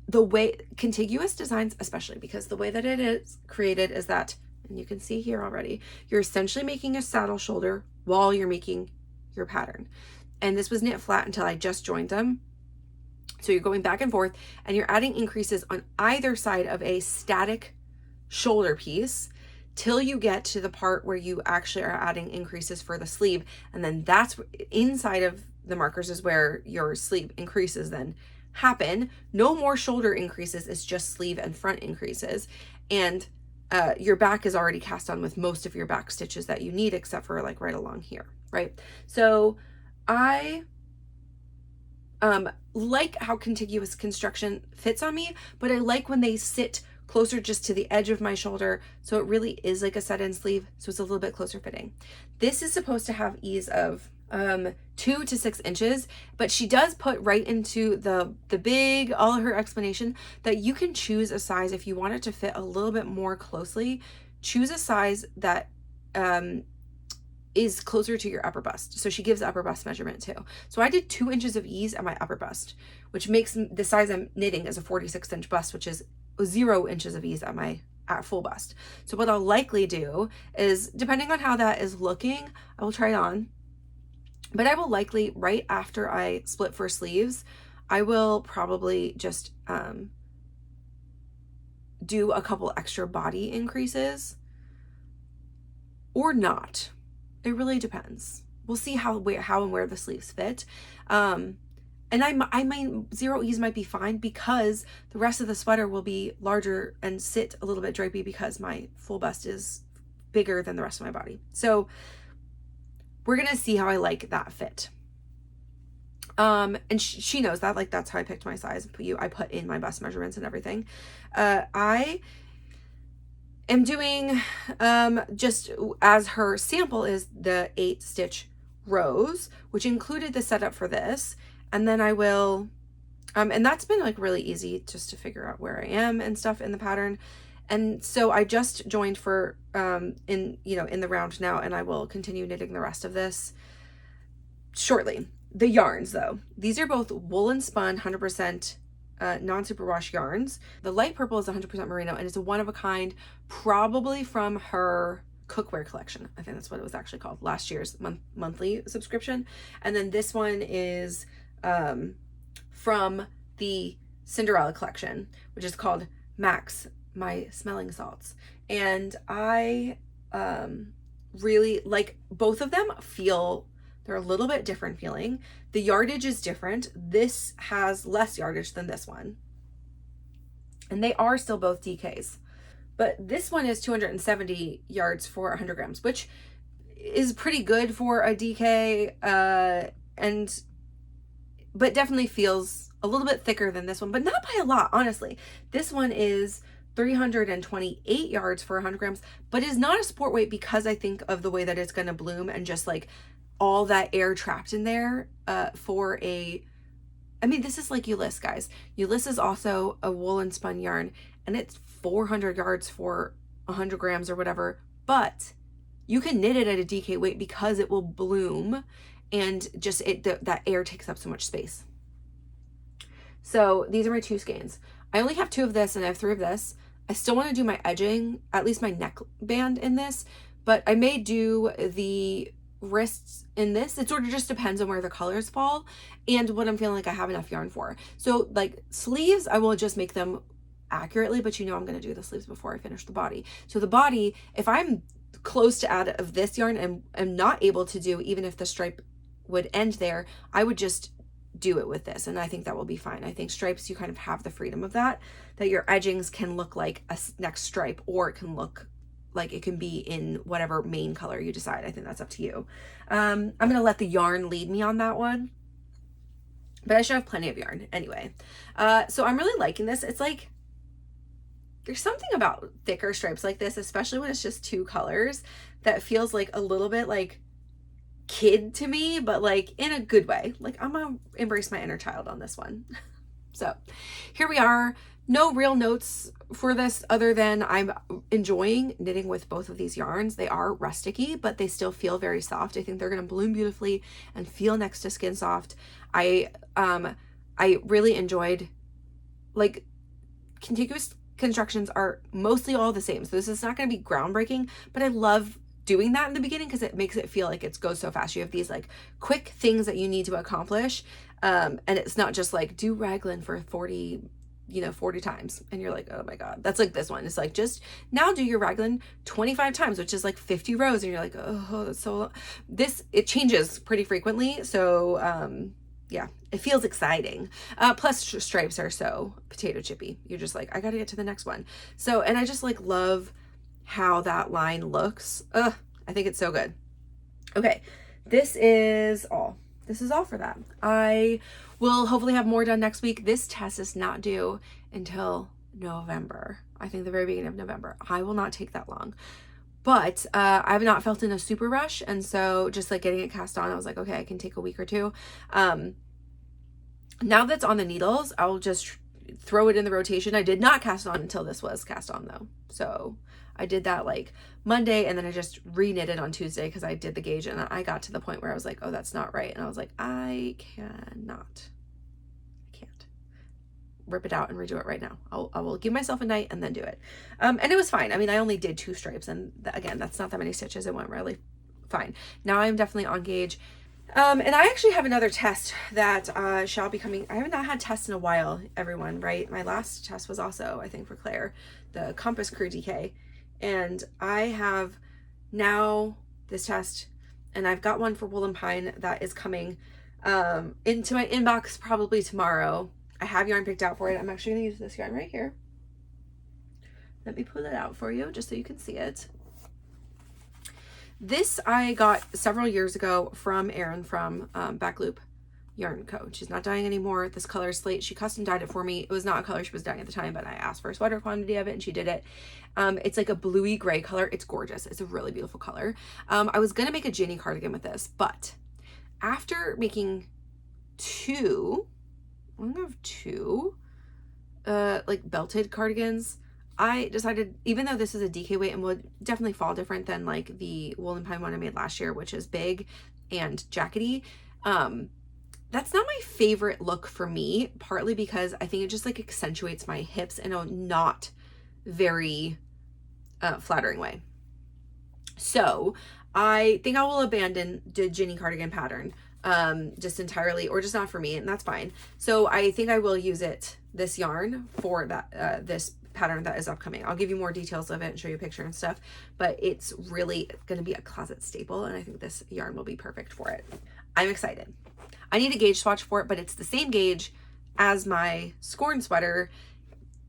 the way contiguous designs, especially because the way that it is created is that, and you can see here already, you're essentially making a saddle shoulder while you're making your pattern. And this was knit flat until I just joined them. So you're going back and forth and you're adding increases on either side of a static shoulder piece till you get to the part where you actually are adding increases for the sleeve. And then that's inside of the markers is where your sleeve increases then happen. No more shoulder increases, it's just sleeve and front increases. And your back is already cast on with most of your back stitches that you need, except for like right along here, right? So I like how contiguous construction fits on me, but I like when they sit closer just to the edge of my shoulder, so it really is like a set-in sleeve, so it's a little bit closer fitting. This is supposed to have ease of 2 to 6 inches, but she does put right into the big, all of her explanation, that you can choose a size if you want it to fit a little bit more closely. Choose a size that is closer to your upper bust. So she gives the upper bust measurement too. So I did 2 inches of ease at my upper bust, which makes the size I'm knitting as a 46-inch bust, which is 0 inches of ease at full bust. So what I'll likely do is, depending on how that is looking, I will try it on. But I will likely, right after I split for sleeves, I will probably just do a couple extra body increases, or not. It really depends. We'll see how and where the sleeves fit. And I might, 0 ease might be fine, because the rest of the sweater will be larger and sit a little bit drapey because my full bust is bigger than the rest of my body. So we're going to see how I like that fit. And she knows that, like, that's how I picked my size. I put in my bust measurements and everything. I am doing, just as her sample is the 8-stitch rows, which included the setup for this. And then I will, and that's been like really easy just to figure out where I am and stuff in the pattern. And so I just joined for, in the round now, and I will continue knitting the rest of this shortly. The yarns though, these are both woolen spun 100% non-superwash yarns. The light purple is 100% merino, and it's a one of a kind, probably from her cookware collection. I think that's what it was actually called, last year's monthly subscription. And then this one is from the Cinderella collection, which is called Max, My Smelling Salts. And I really like both of them. They're a little bit different feeling. The yardage is different. This has less yardage than this one, and they are still both DKs, but this one is 270 yards for 100 grams, which is pretty good for a DK, but definitely feels a little bit thicker than this one, but not by a lot, honestly. This one is 328 yards for 100 grams, but is not a sport weight, because I think of the way that it's going to bloom and just like all that air trapped in there this is like Ulysse, guys. Ulysse is also a woolen spun yarn, and it's 400 yards for 100 grams or whatever, but you can knit it at a DK weight because it will bloom, and just that air takes up so much space. So these are my 2 skeins. I only have 2 of this and I have 3 of this. I still want to do my edging, at least my neck band in this, but I may do the wrists in this. It sort of just depends on where the colors fall and what I'm feeling like I have enough yarn for. So like sleeves, I will just make them accurately, but I'm going to do the sleeves before I finish the body. So the body, if I'm close to out of this yarn and am not able to do, even if the stripe would end there, I would just do it with this, and I think that will be fine. I think stripes, you kind of have the freedom of that your edgings can look like a next stripe, or it can look like it can be in whatever main color you decide. I think that's up to you. I'm going to let the yarn lead me on that one, but I should have plenty of yarn anyway. So I'm really liking this. It's like, there's something about thicker stripes like this, especially when it's just 2 colors, that feels like a little bit like kid to me, but like in a good way. Like, I'm gonna embrace my inner child on this one. So here we are. No real notes for this other than I'm enjoying knitting with both of these yarns. They are rusticy, but they still feel very soft. I think they're going to bloom beautifully and feel next to skin soft. I really enjoyed, like, contiguous constructions are mostly all the same. So this is not going to be groundbreaking, but I love doing that in the beginning because it makes it feel like it goes so fast. You have these like quick things that you need to accomplish. And it's not just like do raglan for 40 times and you're like, oh my god, that's like this one. It's like, just now do your raglan 25 times, which is like 50 rows, and you're like, oh, that's so long. It changes pretty frequently, so yeah, it feels exciting. Plus stripes are so potato chippy, you're just like, I gotta get to the next one. So, and I just like love how that line looks. I think it's so good. Okay, this is all. this is all for that. I will hopefully have more done next week. This test is not due until November. I think the very beginning of November. I will not take that long. But I've not felt in a super rush. And so just like getting it cast on, I was like, okay, I can take a week or two. Now that's on the needles, I'll just throw it in the rotation. I did not cast on until this was cast on though. So I did that like Monday, and then I just re-knit it on Tuesday because I did the gauge, and I got to the point where I was like, oh, that's not right. And I was like, I can't rip it out and redo it right now. I will give myself a night and then do it. And it was fine. I mean, I only did 2 stripes, and again, that's not that many stitches. It went really fine. Now I'm definitely on gauge. And I actually have another test that shall be coming. I have not had tests in a while, everyone, right? My last test was also, I think, for Claire, the Compass Crew DK. And I have now this test, and I've got one for Wool and Pine that is coming into my inbox probably tomorrow. I have yarn picked out for it. I'm actually going to use this yarn right here. Let me pull it out for you just so you can see it. This I got several years ago from Erin from Backloop Yarn Co. She's not dyeing anymore. This color is slate. She custom dyed it for me. It was not a color she was dyeing at the time, but I asked for a sweater quantity of it and she did it. It's like a bluey gray color. It's gorgeous. It's a really beautiful color. I was going to make a Ginny cardigan with this, but after making 2, I'm gonna have 2 like belted cardigans, I decided, even though this is a DK weight and would definitely fall different than like the Wool and Pine one I made last year, which is big and jackety, that's not my favorite look for me, partly because I think it just like accentuates my hips in a not very flattering way. So I think I will abandon the Ginny cardigan pattern just entirely, or just not for me, and that's fine. So I think I will use this yarn for that this pattern that is upcoming. I'll give you more details of it and show you a picture and stuff, but it's really going to be a closet staple, and I think this yarn will be perfect for it. I'm excited. I need a gauge swatch for it, but it's the same gauge as my Scorned Sweater.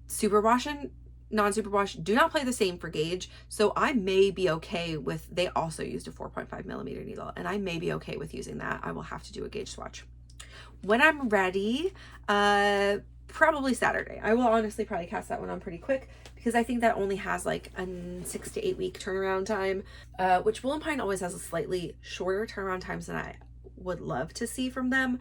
Superwash and non-superwash do not play the same for gauge, so I may be okay with, they also used a 4.5 millimeter needle, and I may be okay with using that. I will have to do a gauge swatch when I'm ready, probably Saturday. I will honestly probably cast that one on pretty quick because I think that only has like a 6 to 8 week turnaround time, which Wool and Pine always has a slightly shorter turnaround times than I would love to see from them,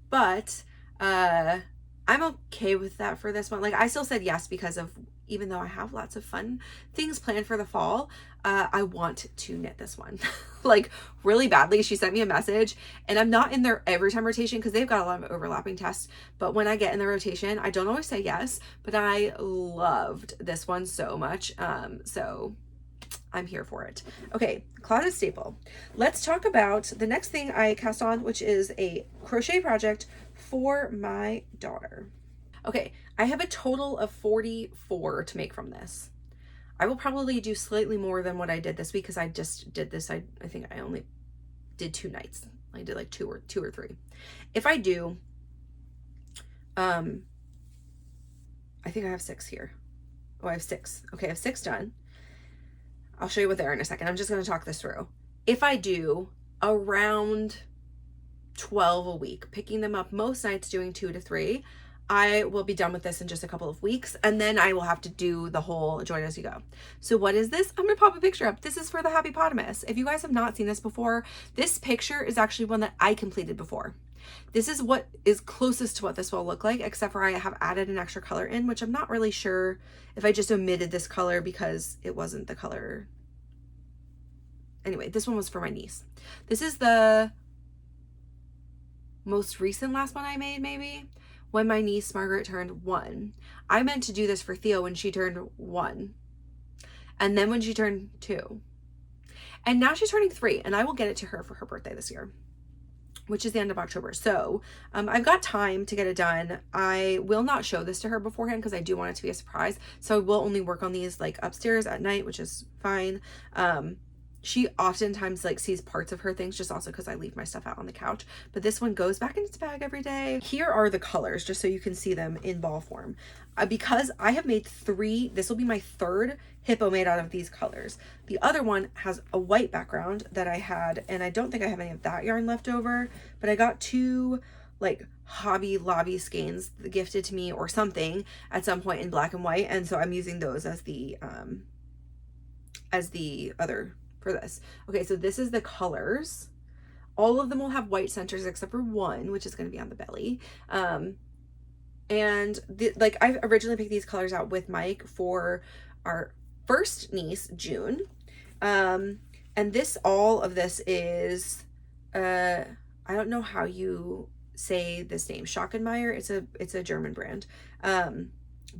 but I'm okay with that for this one. Like, I still said yes because of, even though I have lots of fun things planned for the fall, I want to knit this one like really badly. She sent me a message, and I'm not in their every time rotation because they've got a lot of overlapping tests, but when I get in the rotation, I don't always say yes, but I loved this one so much. So I'm here for it. Okay, closet staple. Let's talk about the next thing I cast on, which is a crochet project for my daughter. Okay, I have a total of 44 to make from this. I will probably do slightly more than what I did this week because I just did this. I think I only did 2 nights. I did like 2 or 3. If I do, I think I have 6 here. Oh, I have 6. Okay, I have 6 done. I'll show you what they are in a second. I'm just going to talk this through. If I do around 12 a week, picking them up most nights, doing 2 to 3, I will be done with this in just a couple of weeks, and then I will have to do the whole join as you go. So what is this? I'm going to pop a picture up. This is for the Happypotamus. If you guys have not seen this before, this picture is actually one that I completed before. This is what is closest to what this will look like, except for I have added an extra color in, which I'm not really sure if I just omitted this color because it wasn't the color. Anyway, this one was for my niece. This is the most recent last one I made, maybe, when my niece Margaret turned 1. I meant to do this for Theo when she turned 1, and then when she turned 2, and now she's turning 3, and I will get it to her for her birthday this year, which is the end of October. So I've got time to get it done. I will not show this to her beforehand because I do want it to be a surprise. So I will only work on these like upstairs at night, which is fine. she oftentimes like sees parts of her things, just also because I leave my stuff out on the couch. But this one goes back in its bag every day. Here are the colors, just so you can see them in ball form. Because I have made 3, this will be my 3rd hippo made out of these colors. The other one has a white background that I had, and I don't think I have any of that yarn left over, but I got 2 like Hobby Lobby skeins gifted to me or something at some point in black and white, and so I'm using those as the other for this. Okay, so this is the colors. All of them will have white centers except for one, which is going to be on the belly. And like I originally picked these colors out with Mike for our first niece, June. And this, all of this is, I don't know how you say this name, Schockenmeyer. It's a German brand.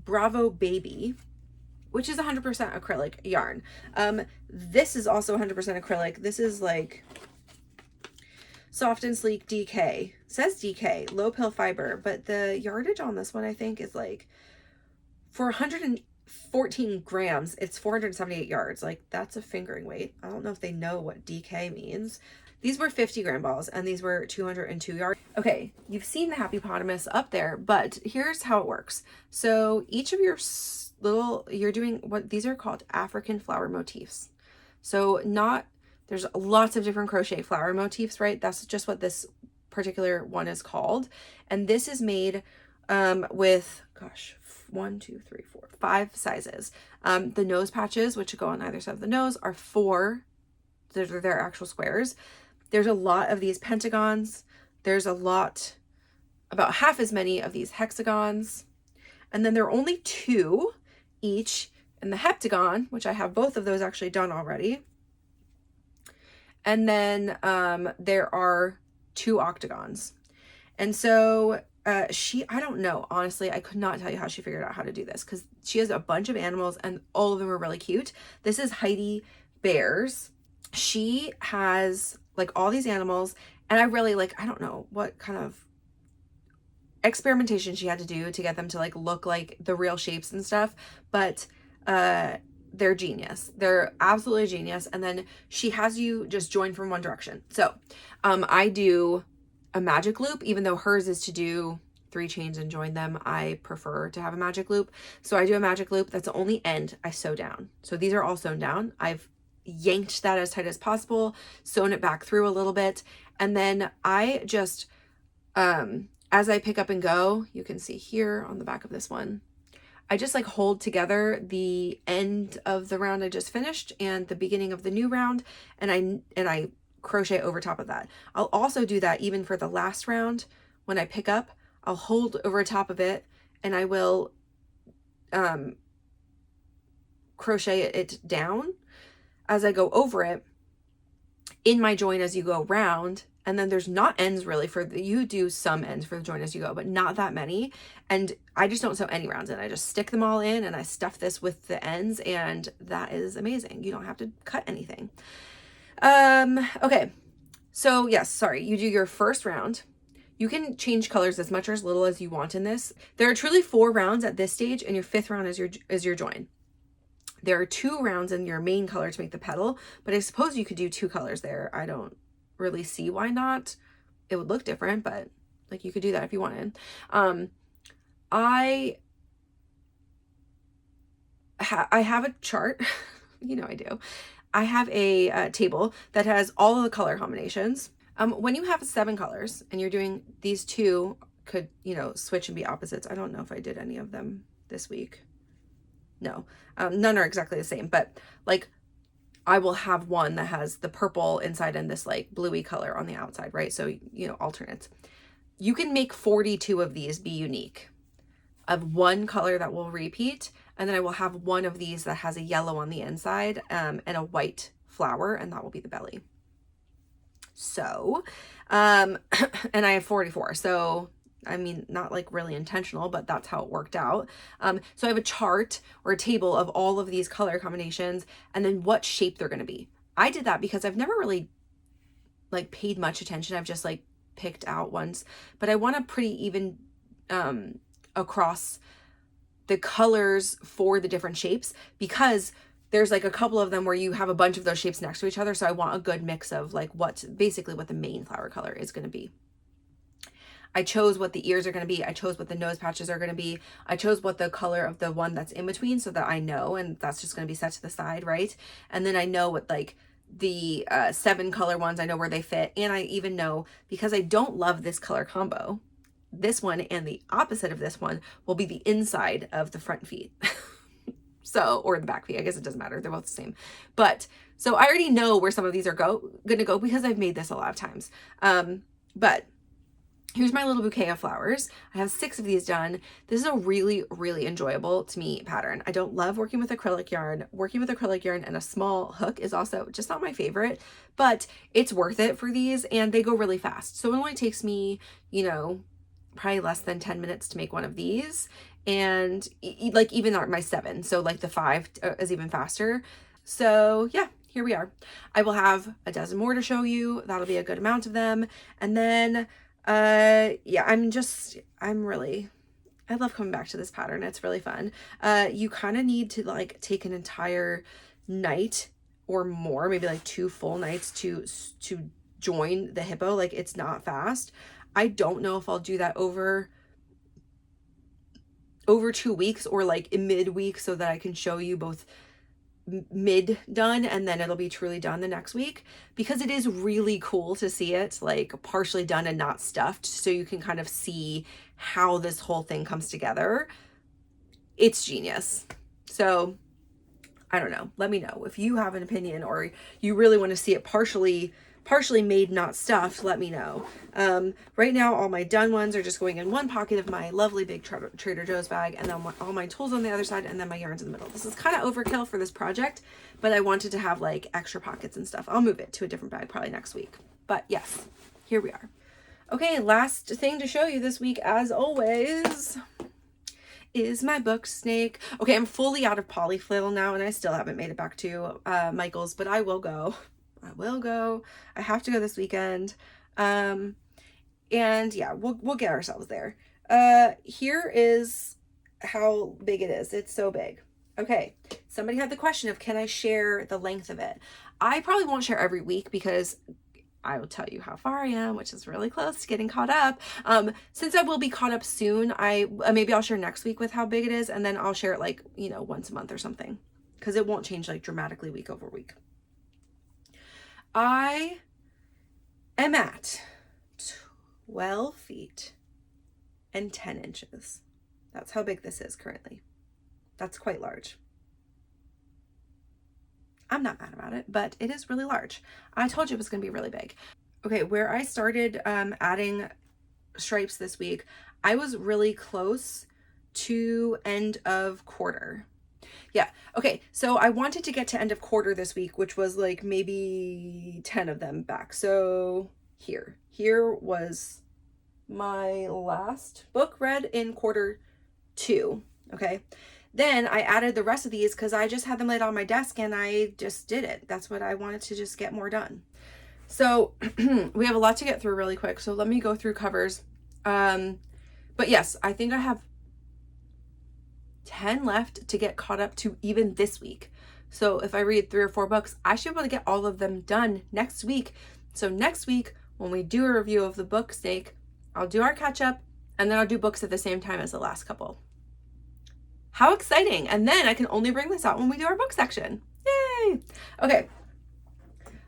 Bravo Baby, which is 100% acrylic yarn. This is also 100% acrylic. This is like Soft and Sleek DK. It says DK, low pill fiber, but the yardage on this one, I think, is like, for 114 grams, it's 478 yards. Like, that's a fingering weight. I don't know if they know what DK means. These were 50 gram balls, and these were 202 yards. Okay, you've seen the Happypotamus up there, but here's how it works. So each of your you're doing what these are called African flower motifs. So there's lots of different crochet flower motifs, right? That's just what this particular one is called. And this is made with, gosh, 1, 2, 3, 4, 5 sizes. The nose patches, which go on either side of the nose, are 4. They're actual squares. There's a lot of these pentagons. There's about half as many of these hexagons. And then there are only 2 each in the heptagon, which I have both of those actually done already. And then there are 2 octagons. And so I don't know, honestly, I could not tell you how she figured out how to do this, because she has a bunch of animals and all of them are really cute. This is Heidi Bears. She has like all these animals, and I really I don't know what kind of experimentation she had to do to get them to like look like the real shapes and stuff, but they're genius. They're absolutely genius. And then she has you just join from one direction. So I do a magic loop, even though hers is to do 3 chains and join them. I prefer to have a magic loop. So I do a magic loop. That's the only end I sew down. So these are all sewn down. I've yanked that as tight as possible, sewn it back through a little bit. And then I just, as I pick up and go, you can see here on the back of this one, I just like hold together the end of the round I just finished and the beginning of the new round, and I crochet over top of that. I'll also do that even for the last round. When I pick up, I'll hold over top of it and I will crochet it down as I go over it in my join as you go round. And then there's not ends really you do some ends for the join as you go, but not that many. And I just don't sew any rounds in. I just stick them all in and I stuff this with the ends, and that is amazing. You don't have to cut anything. Okay. So yes, sorry, you do your first round. You can change colors as much or as little as you want in this. There are truly 4 rounds at this stage, and your 5th round is your join. There are 2 rounds in your main color to make the petal, but I suppose you could do 2 colors there. I don't really see why not. It would look different, but like you could do that if you wanted. I have a chart. You know I do. I have a table that has all of the color combinations. When you have 7 colors and you're doing these 2 could, switch and be opposites. I don't know if I did any of them this week. No, none are exactly the same, but like I will have one that has the purple inside and this like bluey color on the outside, right? So, alternates. You can make 42 of these be unique, of one color that will repeat. And then I will have one of these that has a yellow on the inside and a white flower, and that will be the belly. So, and I have 44. So, I mean, not like really intentional, but that's how it worked out. So I have a chart or a table of all of these color combinations and then what shape they're going to be. I did that because I've never really like paid much attention. I've just like picked out ones, but I want a pretty even across the colors for the different shapes, because there's like a couple of them where you have a bunch of those shapes next to each other. So I want a good mix of like basically what the main flower color is going to be. I chose what the ears are going to be. I chose what the nose patches are going to be. I chose what the color of the one that's in between so that I know, and that's just going to be set to the side, right? And then I know what like the 7 color ones, I know where they fit. And I even know, because I don't love this color combo, this one and the opposite of this one will be the inside of the front feet. So, or the back feet, I guess it doesn't matter. They're both the same. But so I already know where some of these are gonna go because I've made this a lot of times. But here's my little bouquet of flowers. I have 6 of these done. This is a really, really enjoyable to me pattern. I don't love working with acrylic yarn. Working with acrylic yarn and a small hook is also just not my favorite, but it's worth it for these, and they go really fast. So it only takes me, you know, probably less than 10 minutes to make one of these. And like even my 7. So like the 5 is even faster. So yeah, here we are. I will have a dozen more to show you. That'll be a good amount of them. And then yeah, I love coming back to this pattern. It's really fun. You kind of need to like take an entire night or more, maybe like 2 full nights to join the hippo. Like, it's not fast. I don't know if I'll do that over 2 weeks or like in mid-week so that I can show you both mid done and then it'll be truly done the next week, because it is really cool to see it like partially done and not stuffed, so you can kind of see how this whole thing comes together. It's genius. So I don't know, let me know if you have an opinion or you really want to see it partially made, not stuffed. Let me know. Right now all my done ones are just going in one pocket of my lovely big Trader Joe's bag, and then all my tools on the other side, and then my yarns in the middle. This is kind of overkill for this project, but I wanted to have like extra pockets and stuff. I'll move it to a different bag probably next week, but yes, here we are. Okay, last thing to show you this week, as always, is my book snake. Okay, I'm fully out of polyflail now, and I still haven't made it back to Michael's, but I will go. I have to go this weekend. And yeah, we'll get ourselves there. Here is how big it is. It's so big. Okay. Somebody had the question of, can I share the length of it? I probably won't share every week because I will tell you how far I am, which is really close to getting caught up. Since I will be caught up soon, maybe I'll share next week with how big it is, and then I'll share it like, you know, once a month or something, because it won't change like dramatically week over week. I am at 12 feet and 10 inches. That's how big this is currently. That's quite large. I'm not mad about it, but it is really large. I told you it was going to be really big. Okay, where I started adding stripes this week, I was really close to end of quarter. Yeah. Okay. So I wanted to get to end of quarter this week, which was like maybe 10 of them back. So here was my last book read in quarter 2. Okay. Then I added the rest of these because I just had them laid on my desk and I just did it. That's what I wanted to just get more done. So we have a lot to get through really quick. So let me go through covers. But yes, I think I have 10 left to get caught up to even this week. So if I read 3 or 4 books, I should be able to get all of them done next week. So next week, when we do a review of the book snake, I'll do our catch up, and then I'll do books at the same time as the last couple. How exciting. And then I can only bring this out when we do our book section. Yay. Okay,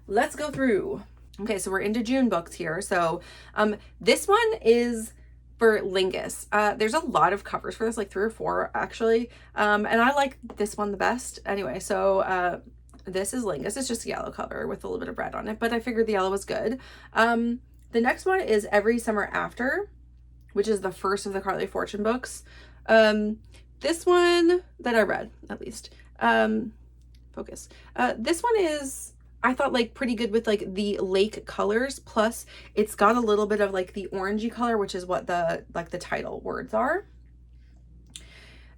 let's go through. Okay, so we're into June books here. So this one is for Lingus. There's a lot of covers for this, like 3 or 4 actually. And I like this one the best. Anyway, so this is Lingus. It's just a yellow cover with a little bit of red on it, but I figured the yellow was good. The next one is Every Summer After, which is the first of the Carly Fortune books. This one that I read, at least. Focus. This one is, I thought, like pretty good with like the lake colors, plus it's got a little bit of like the orangey color, which is what the title words are.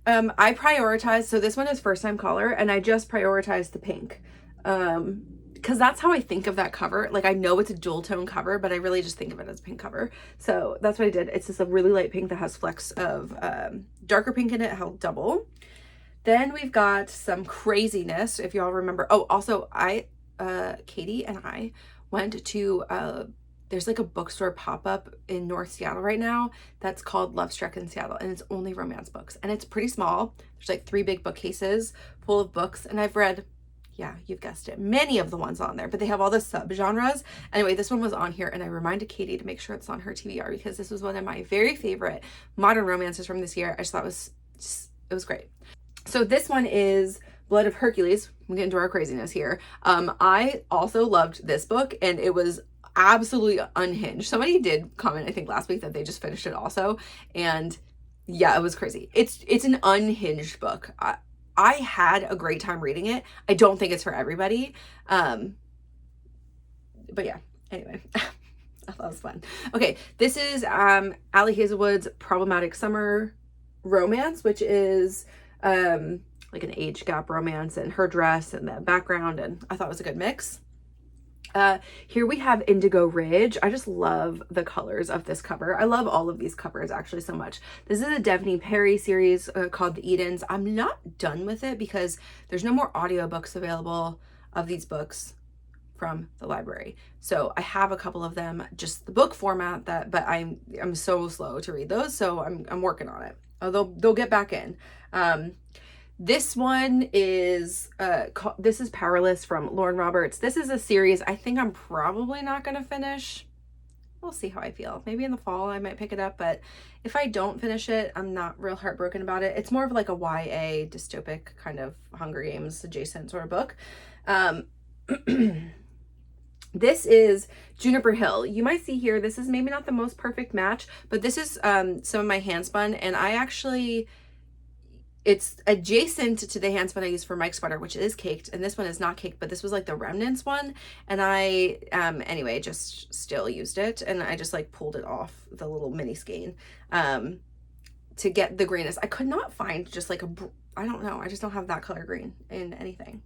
I prioritized, so this one is first time color, and I just prioritized the pink, because that's how I think of that cover. Like, I know it's a dual tone cover, but I really just think of it as a pink cover. So that's what I did. It's just a really light pink that has flecks of darker pink in it, held double. Then we've got some craziness, if y'all remember. Oh, also Katie and I went to, there's like a bookstore pop-up in North Seattle right now that's called Love Struck in Seattle, and it's only romance books, and it's pretty small. There's like 3 big bookcases full of books, and I've read, yeah, you've guessed it, many of the ones on there, but they have all the subgenres. Anyway, this one was on here, and I reminded Katie to make sure it's on her TBR because this was one of my very favorite modern romances from this year. I just thought it was great. So this one is Blood of Hercules. We get into our craziness here. I also loved this book, and it was absolutely unhinged. Somebody did comment, I think last week, that they just finished it also, and yeah, it was crazy. It's an unhinged book. I had a great time reading it. I don't think it's for everybody, but yeah. Anyway, I thought it was fun. Okay, this is Allie Hazelwood's Problematic Summer Romance, which is like an age gap romance, and her dress and the background, and I thought it was a good mix. Here we have Indigo Ridge. I just love the colors of this cover. I love all of these covers actually so much. This is a Devney Perry series called The Edens. I'm not done with it because there's no more audiobooks available of these books from the library. So I have a couple of them, just the book format, but I'm so slow to read those, so I'm working on it. Although they'll get back in. This one is this is Powerless from Lauren Roberts. This is a series I think I'm probably not going to finish. We'll see how I feel. Maybe in the fall I might pick it up, but if I don't finish it, I'm not real heartbroken about it. It's more of like a YA dystopic kind of Hunger Games adjacent sort of book. This is Juniper Hill. You might see here, this is maybe not the most perfect match, but this is some of my handspun, and I actually, it's adjacent to the handspun I used for Mike's sweater, which is caked, and this one is not caked, but this was like the remnants one, and I, anyway, just still used it, and I just like pulled it off the little mini skein to get the greenness. I could not find just like I don't know, I just don't have that color green in anything.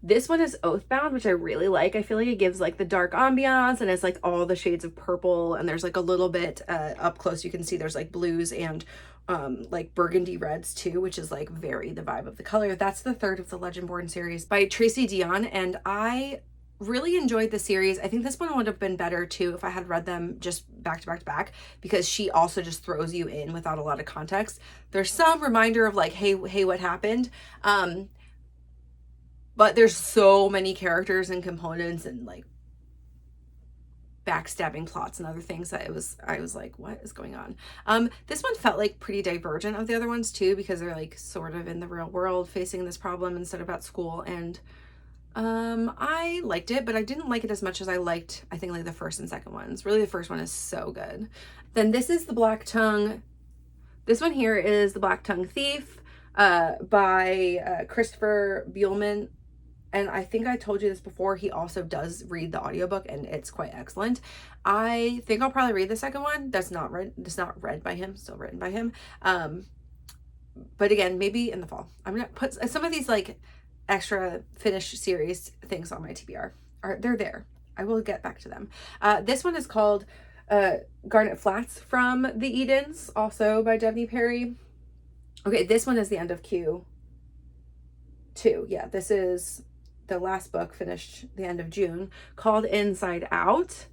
This one is Oathbound, which I really like. I feel like it gives like the dark ambiance, and it's like all the shades of purple, and there's like a little bit up close you can see there's like blues and like burgundy reds too, which is like very the vibe of the color. That's the 3rd of the Legendborn series by Tracy Dion, and I really enjoyed the series. I think this one would have been better too if I had read them just back to back to back, because she also just throws you in without a lot of context. There's some reminder of like, hey, what happened? But there's so many characters and components and like backstabbing plots and other things that I was like, what is going on? This one felt like pretty divergent of the other ones too, because they're like sort of in the real world facing this problem instead of at school. And I liked it, but I didn't like it as much as I liked, I think, like the first and second ones. Really, the first one is so good. Then this is The Black Tongue. This one here is The Black Tongue Thief by Christopher Buehlman. And I think I told you this before, he also does read the audiobook, and it's quite excellent. I think I'll probably read the second one. That's not read by him, still written by him. But again, maybe in the fall. I'm gonna put some of these like extra finished series things on my TBR. They're there. I will get back to them. This one is called Garnet Flats from the Edens, also by Devney Perry. Okay, this one is the end of Q2. Yeah, this is the last book, finished the end of June, called Inside Out,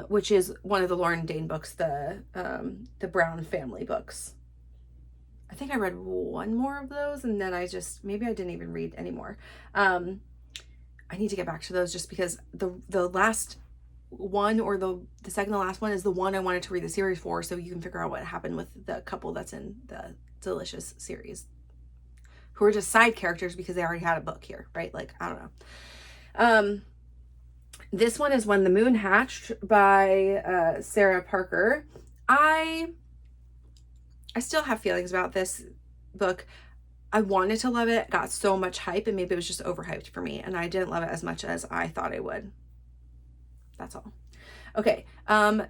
which is one of the Lauren Dane books, the Brown family books. I think I read one more of those, and then maybe I didn't even read anymore. I need to get back to those just because the last one, or the second to last one, is the one I wanted to read the series for, so you can figure out what happened with the couple that's in the Delicious series, who are just side characters because they already had a book here, right? Like, I don't know. This one is When the Moon Hatched by Sarah Parker. I still have feelings about this book. I wanted to love it, got so much hype, and maybe it was just overhyped for me, and I didn't love it as much as I thought I would. That's all. Okay,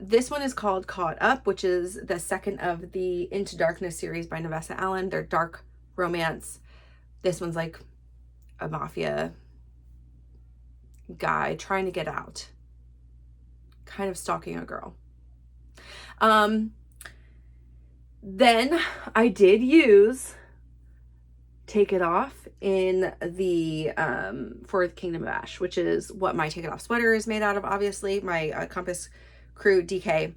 this one is called Caught Up, which is the second of the Into Darkness series by Navessa Allen. They're dark romance. This one's like a mafia guy trying to get out, kind of stalking a girl. Then I did use Take It Off in the Fourth Kingdom of Ash, which is what my Take It Off sweater is made out of, obviously. My Compass Crew DK.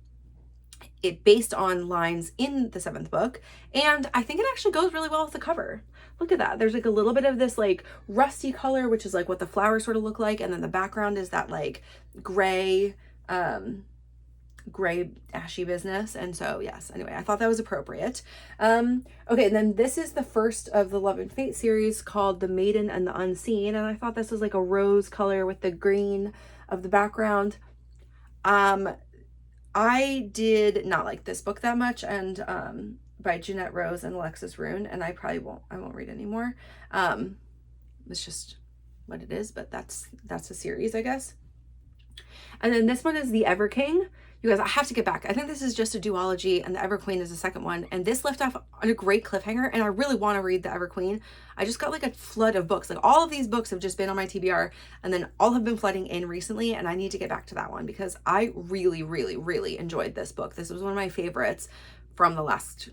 It based on lines in the 7th book, and I think it actually goes really well with the cover. Look at that. There's like a little bit of this like rusty color, which is like what the flowers sort of look like, and then the background is that like gray gray ashy business. And so yes, anyway, I thought that was appropriate. Okay, and then this is the first of the Love and Fate series, called The Maiden and the Unseen, and I thought this was like a rose color with the green of the background. I did not like this book that much, and by Jeanette Rose and Alexis Rune, and I won't read anymore. It's just what it is, but that's a series, I guess. And then this one is The Ever King. You guys, I have to get back. I think this is just a duology, and The Ever Queen is the second one. And this left off on a great cliffhanger, and I really want to read The Ever Queen. I just got like a flood of books. Like all of these books have just been on my TBR, and then all have been flooding in recently, and I need to get back to that one because I really, really, really enjoyed this book. This was one of my favorites from the last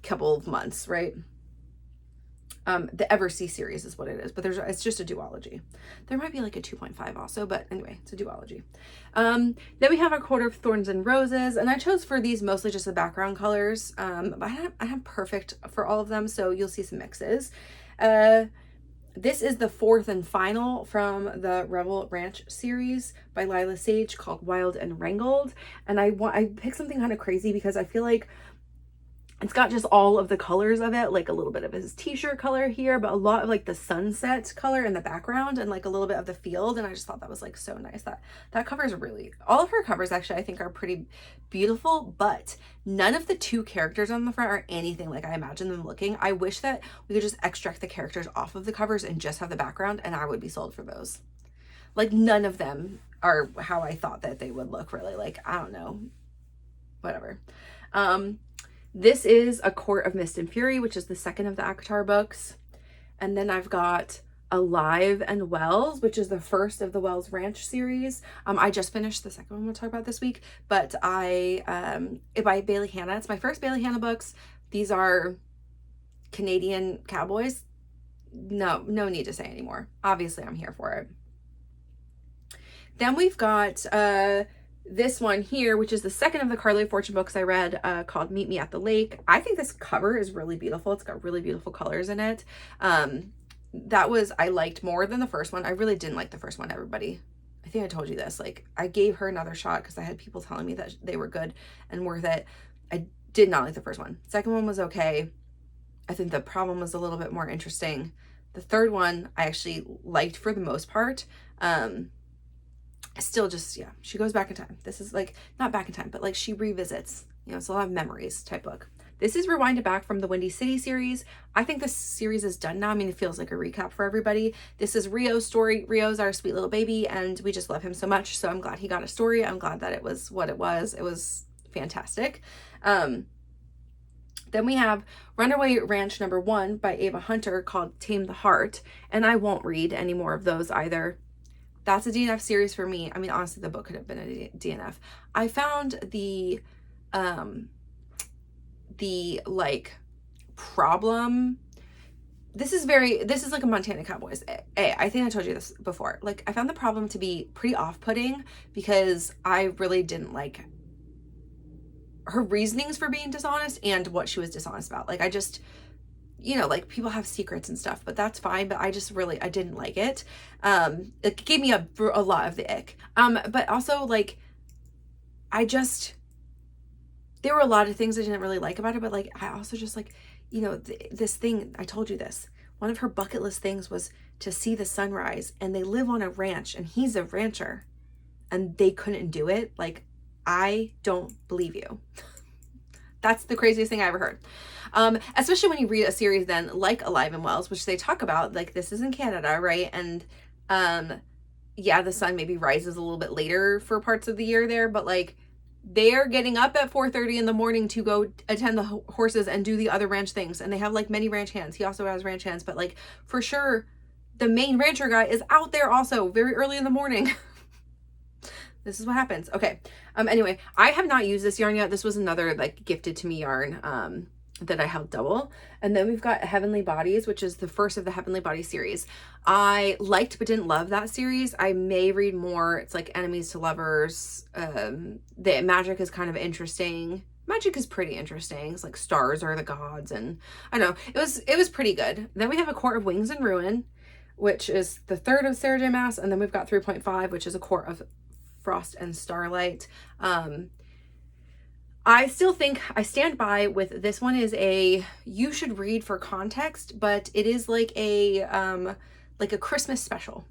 couple of months, right? The Eversea series is what it is, but it's just a duology. There might be like a 2.5 also, but anyway, it's a duology. Then we have A Court of Thorns and Roses, and I chose for these mostly just the background colors, but I have perfect for all of them, so you'll see some mixes. This is the 4th and final from the Rebel Ranch series by Lila Sage, called Wild and Wrangled, and I picked something kind of crazy because I feel like it's got just all of the colors of it, like a little bit of his t-shirt color here, but a lot of like the sunset color in the background, and like a little bit of the field. And I just thought that was like so nice. That cover is really, all of her covers actually I think are pretty beautiful, but none of the 2 characters on the front are anything like I imagine them looking. I wish that we could just extract the characters off of the covers and just have the background, and I would be sold for those. Like none of them are how I thought that they would look, really. Like, I don't know, whatever. This is A Court of Mist and Fury, which is the second of the ACOTAR books. And then I've got Alive and Wells, which is the first of the Wells Ranch series. I just finished the second one we'll talk about this week, but by Bailey Hannah. It's my first Bailey Hannah books. These are Canadian cowboys. No need to say anymore. Obviously, I'm here for it. Then we've got this one here, which is the second of the Carly Fortune books I read, called Meet Me at the Lake. I think this cover is really beautiful. It's got really beautiful colors in it. I liked more than the first one. I really didn't like the first one, everybody. I think I told you this. Like, I gave her another shot because I had people telling me that they were good and worth it. I did not like the first one. Second one was okay. I think the problem was a little bit more interesting. The third one I actually liked for the most part. Still just, yeah, she goes back in time. This is like, not back in time, but like she revisits, it's a lot of memories type book. This is Rewind It Back from the Windy City series. I think this series is done now. I mean, it feels like a recap for everybody. This is Rio's story. Rio's our sweet little baby, and we just love him so much. So I'm glad he got a story. I'm glad that it was what it was. It was fantastic. Then we have Runaway Ranch #1 by Ava Hunter, called Tame the Heart. And I won't read any more of those either. That's a DNF series for me. I mean, honestly, the book could have been a DNF. I found the like problem. This is like a Montana Cowboys. I think I told you this before. Like, I found the problem to be pretty off-putting because I really didn't like her reasonings for being dishonest and what she was dishonest about. Like, I just, like, people have secrets and stuff, but that's fine. But I didn't like it. It gave me a lot of the ick. But also, like, there were a lot of things I didn't really like about it, but like, I also just like, this thing, I told you this, one of her bucket list things was to see the sunrise, and they live on a ranch, and he's a rancher, and they couldn't do it. Like, I don't believe you. That's the craziest thing I ever heard. Especially when you read a series then like Alive and Wells, which they talk about, like, this is in Canada, right? And yeah, the sun maybe rises a little bit later for parts of the year there, but like, they're getting up at 4:30 in the morning to go attend the horses and do the other ranch things. And they have like many ranch hands. He also has ranch hands, but like, for sure, the main rancher guy is out there also very early in the morning. This is what happens. Okay. Anyway, I have not used this yarn yet. This was another like gifted to me yarn. that I held double. And then we've got Heavenly Bodies, which is the first of the Heavenly Bodies series. I liked but didn't love that series. I may read more. It's like enemies to lovers. The magic is kind of interesting. Magic is pretty interesting. It's like stars are the gods, and I don't know. It was pretty good. Then we have A Court of Wings and Ruin, which is the third of Sarah J Maas, and then we've got 3.5, which is A Court of Frost and Starlight. I still think I stand by with this one is you should read for context, but it is like a Christmas special.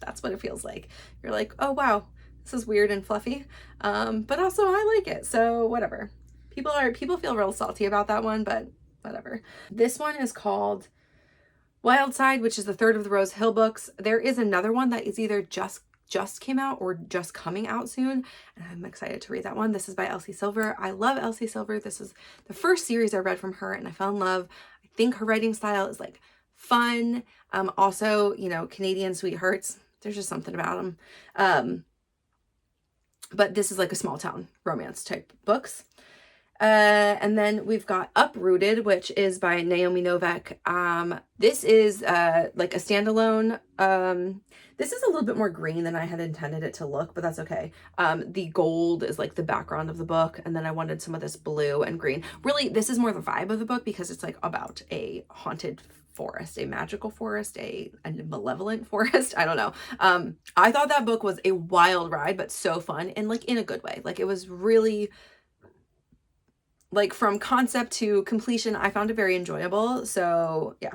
That's what it feels like. You're like, oh wow, this is weird and fluffy. But also I like it. So whatever. People feel real salty about that one, but whatever. This one is called Wild Side, which is the third of the Rose Hill books. There is another one that is either just came out or just coming out soon, and I'm excited to read that one. This is by Elsie Silver. I love Elsie Silver. This is the first series I read from her and I fell in love. I think her writing style is like fun. Also, you know, Canadian sweethearts, there's just something about them. But this is like a small town romance type books. And then we've got Uprooted, which is by Naomi Novik. This is like a standalone. This is a little bit more green than I had intended it to look, but that's okay. The gold is like the background of the book, and then I wanted some of this blue and green. Really, this is more the vibe of the book because it's like about a haunted forest, a magical forest, a malevolent forest. I don't know. I thought that book was a wild ride, but so fun, and like in a good way. Like it was really, like from concept to completion, I found it very enjoyable. So yeah.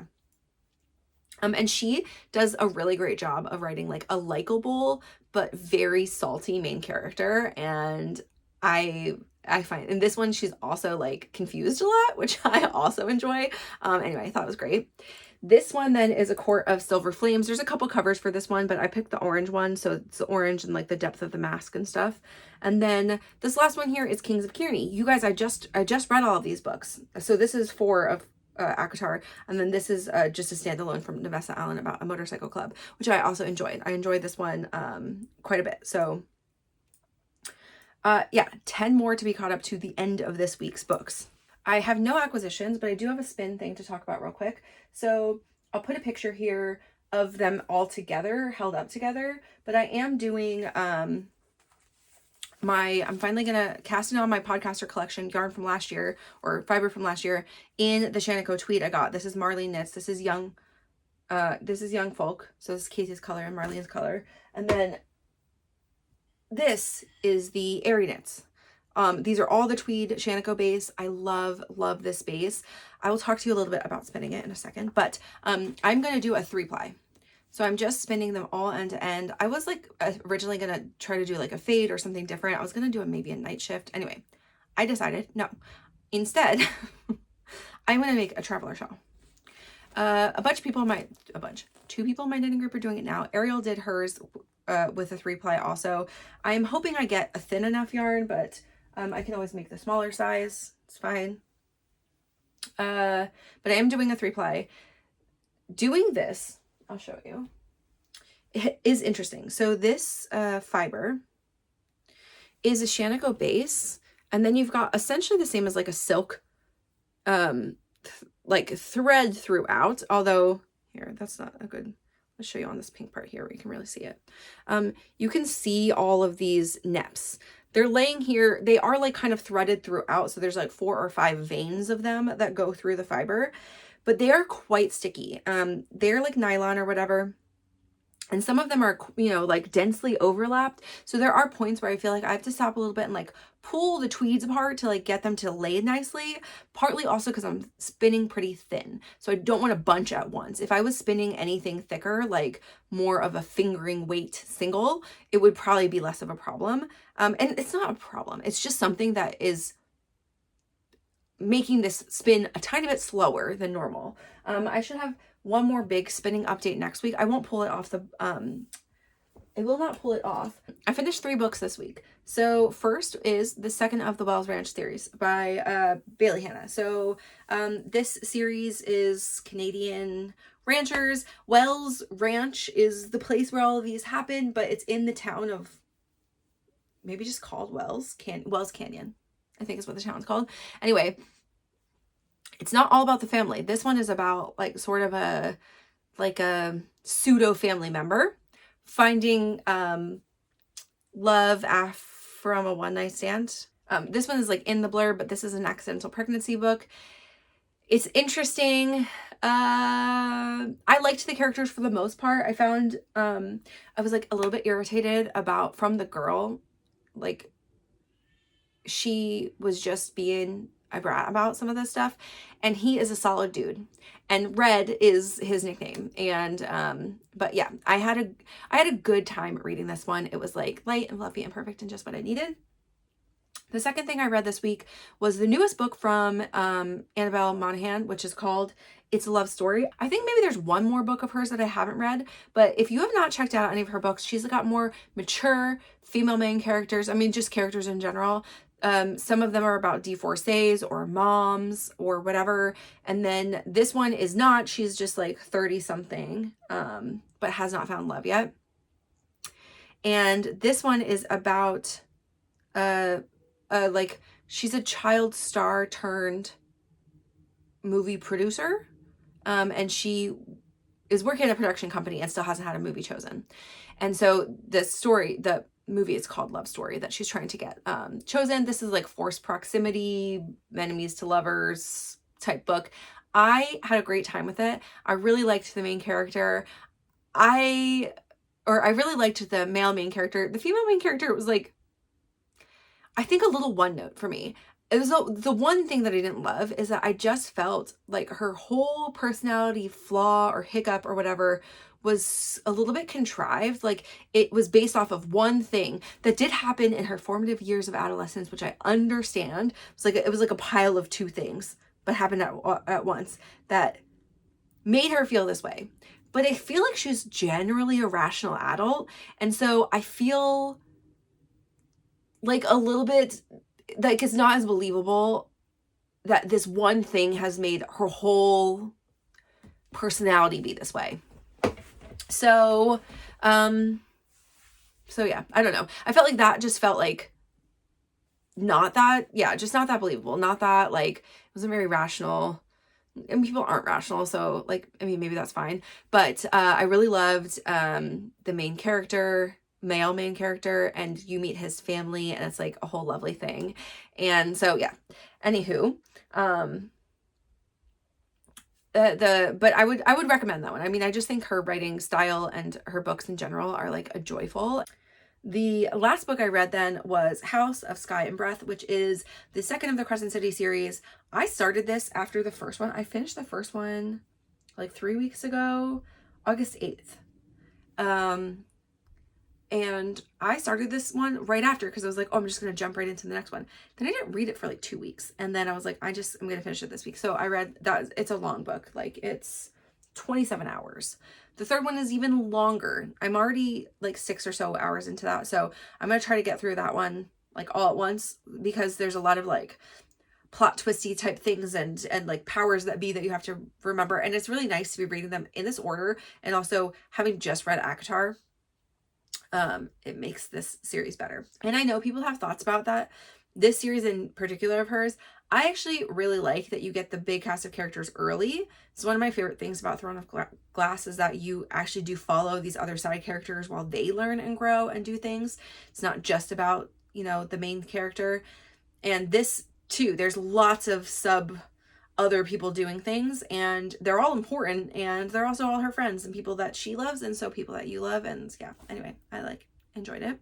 And she does a really great job of writing like a likable but very salty main character. And I find in this one she's also like confused a lot, which I also enjoy. Anyway, I thought it was great. This one then is A Court of Silver Flames. There's a couple covers for this one, but I picked the orange one, so it's the orange and like the depth of the mask and stuff. And then this last one here is Kings of Kearney. You guys, I just read all of these books. So this is 4 of ACOTAR, and then this is just a standalone from Nevessa Allen about a motorcycle club, which I also enjoyed. I enjoyed this one quite a bit. So yeah, 10 more to be caught up to the end of this week's books. I have no acquisitions, but I do have a spin thing to talk about real quick. So I'll put a picture here of them all together, held up together, but I am doing, I'm finally going to cast in on my podcaster collection, yarn from last year, or fiber from last year, in the Shanico tweed I got. This is Marlene Knits. This is Young Folk. So this is Casey's color and Marlene's color. And then this is the Airy Knits. These are all the tweed Shanico base. I love this base. I will talk to you a little bit about spinning it in a second, but I'm going to do a 3-ply. So I'm just spinning them all end to end. I was like originally going to try to do like a fade or something different. I was going to do maybe a night shift. Anyway, I decided no. Instead, I'm going to make a traveler shawl. 2 people in my knitting group are doing it now. Ariel did hers with a 3-ply also. I'm hoping I get a thin enough yarn, but I can always make the smaller size. It's fine. But I am doing a 3-ply. Doing this, I'll show you, it is interesting. So this fiber is a Shanico base, and then you've got essentially the same as like a silk like thread throughout, although here, that's not a good, let's show you on this pink part here where you can really see it. You can see all of these neps. They're laying here. They are like kind of threaded throughout. So there's like 4 or 5 veins of them that go through the fiber, but they are quite sticky. They're like nylon or whatever. And some of them are, you know, like densely overlapped. So there are points where I feel like I have to stop a little bit and like pull the tweeds apart to like get them to lay nicely. Partly also because I'm spinning pretty thin. So I don't want to bunch at once. If I was spinning anything thicker, like more of a fingering weight single, it would probably be less of a problem. And it's not a problem. It's just something that is making this spin a tiny bit slower than normal. I should have one more big spinning update next week. I won't pull it off the, I will not pull it off. I finished 3 books this week. So first is the second of the Wells Ranch series by Bailey Hannah. So this series is Canadian ranchers. Wells Ranch is the place where all of these happen, but it's in the town of, maybe just called Wells Canyon, I think is what the town's called. Anyway, It's not all about the family. This one is about like sort of a pseudo family member finding love from a one-night stand. This one is like in the blurb, but this is an accidental pregnancy book. It's interesting. I liked the characters for the most part. I found I was like a little bit irritated from the girl, like she was just being a brat about some of this stuff, and he is a solid dude, and Red is his nickname. And but yeah, I had a good time reading this one. It was like light and fluffy and perfect and just what I needed. The second thing I read this week was the newest book from Annabel Monaghan, which is called It's a Love Story. I think maybe there's one more book of hers that I haven't read, but if you have not checked out any of her books, she's got more mature female main characters. I mean, just characters in general. Some of them are about divorcees or moms or whatever. And then this one is not. She's just like 30 something, but has not found love yet. And this one is about, like she's a child star turned movie producer. And she is working at a production company and still hasn't had a movie chosen. And so the movie is called Love Story that she's trying to get chosen. This is like forced proximity, enemies to lovers type book. I had a great time with it. I really liked the main character. I really liked the male main character. The female main character was like, I think a little one note for me. It was the one thing that I didn't love is that I just felt like her whole personality flaw or hiccup or whatever was a little bit contrived. Like it was based off of one thing that did happen in her formative years of adolescence, which I understand. It was like a pile of two things, but happened at once that made her feel this way. But I feel like she's generally a rational adult. And so I feel like a little bit like it's not as believable that this one thing has made her whole personality be this way. So yeah, I don't know. I felt like that just felt like just not that believable. Not that like, it wasn't very rational. And people aren't rational, so like, I mean, maybe that's fine. But I really loved the main character, male main character, and you meet his family, and it's like a whole lovely thing. And so yeah, anywho, but I would recommend that one. I mean, I just think her writing style and her books in general are like a joyful. The last book I read then was House of Sky and Breath, which is the second of the Crescent City series. I started this after the first one. I finished the first one like 3 weeks ago, August 8th. And I started this one right after because I was like, oh, I'm just going to jump right into the next one. Then I didn't read it for like 2 weeks. And then I was like, I'm going to finish it this week. So I read that. It's a long book. Like it's 27 hours. The third one is even longer. I'm already like 6 or so hours into that. So I'm going to try to get through that one like all at once because there's a lot of like plot twisty type things and like powers that be that you have to remember. And it's really nice to be reading them in this order. And also having just read ACOTAR, it makes this series better. And I know people have thoughts about that. This series in particular of hers, I actually really like that you get the big cast of characters early. It's one of my favorite things about Throne of Glass is that you actually do follow these other side characters while they learn and grow and do things. It's not just about, you know, the main character. And this too, there's lots of other people doing things, and they're all important, and they're also all her friends and people that she loves, and so people that you love. And yeah, anyway, I enjoyed it.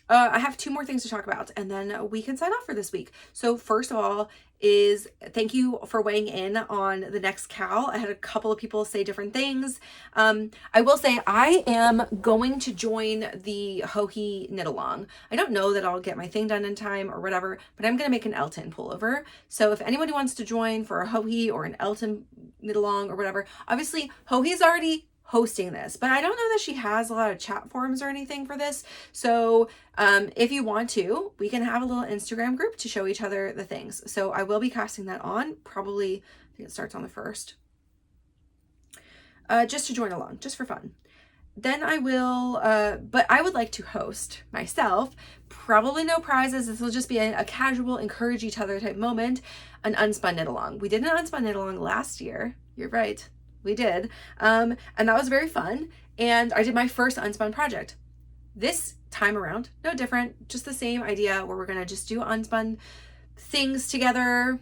I have 2 more things to talk about, and then we can sign off for this week. So first of all is thank you for weighing in on the next Cal. I had a couple of people say different things. I will say I am going to join the Hohi knit along. I don't know that I'll get my thing done in time or whatever, but I'm going to make an Elton pullover. So if anybody wants to join for a Hohi or an Elton knit along or whatever, obviously Hohi's already hosting this, but I don't know that she has a lot of chat forums or anything for this. So if you want to, we can have a little Instagram group to show each other the things. So I will be casting that on probably, I think it starts on the 1st, just to join along, just for fun. then I will, but I would like to host myself, probably no prizes. This will just be a casual, encourage each other type moment, an unspun knit along. We did an unspun knit along last year. You're right. We did. And that was very fun. And I did my first unspun project. This time around, no different, just the same idea where we're going to just do unspun things together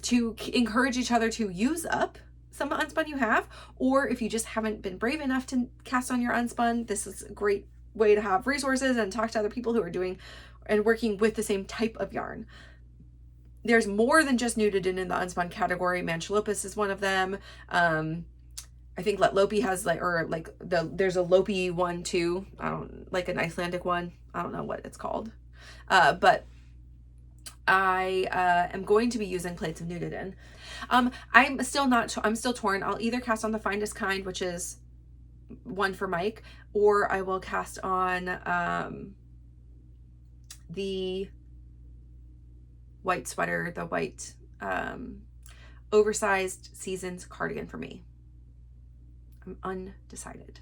to encourage each other to use up some unspun you have, or if you just haven't been brave enough to cast on your unspun, this is a great way to have resources and talk to other people who are doing and working with the same type of yarn. There's more than just nuded in the unspun category. Manchalopus is one of them. I think Lopi has there's a Lopi one too. I don't like an Icelandic one. I don't know what it's called. But I am going to be using plates of nuded in. I'm still torn. I'll either cast on the Finest Kind, which is one for Mike, or I will cast on the white sweater, the white oversized Seasons cardigan for me. I'm undecided.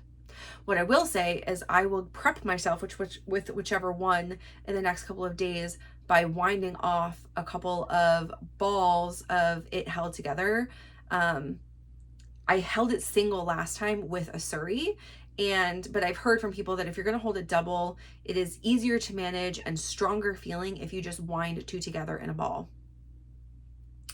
What I will say is I will prep myself with whichever one in the next couple of days by winding off a couple of balls of it held together. I held it single last time with a Surrey, but I've heard from people that if you're going to hold it double, it is easier to manage and stronger feeling if you just wind two together in a ball.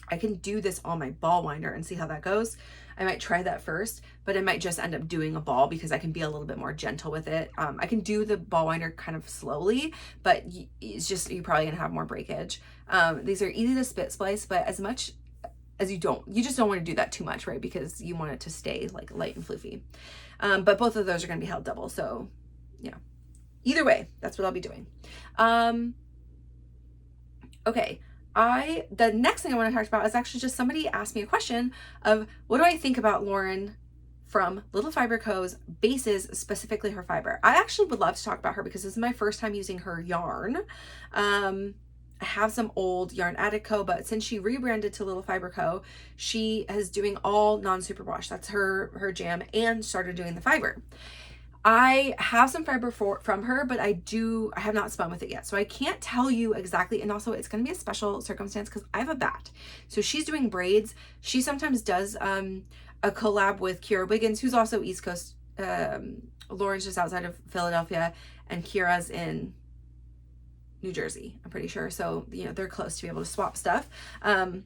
I can do this on my ball winder and see how that goes. I might try that first, but I might just end up doing a ball because I can be a little bit more gentle with it. I can do the ball winder kind of slowly, but it's just, you're probably gonna have more breakage. These are easy to spit splice, but as much as you just don't want to do that too much, right? Because you want it to stay like light and floofy. But both of those are gonna be held double. So yeah, either way, that's what I'll be doing. Okay. The next thing I want to talk about is actually just somebody asked me a question of what do I think about Lauren from Little Fiber Co.'s bases, specifically her fiber. I actually would love to talk about her because this is my first time using her yarn. I have some old Yarn Addict Co., but since she rebranded to Little Fiber Co., she is doing all non-superwash. That's her jam, and started doing the fiber. I have some fiber from her, but I have not spun with it yet. So I can't tell you exactly. And also it's going to be a special circumstance because I have a bat. So she's doing braids. She sometimes does a collab with Kira Wiggins, who's also East Coast. Lauren's just outside of Philadelphia and Kira's in New Jersey, I'm pretty sure. So, they're close to be able to swap stuff. But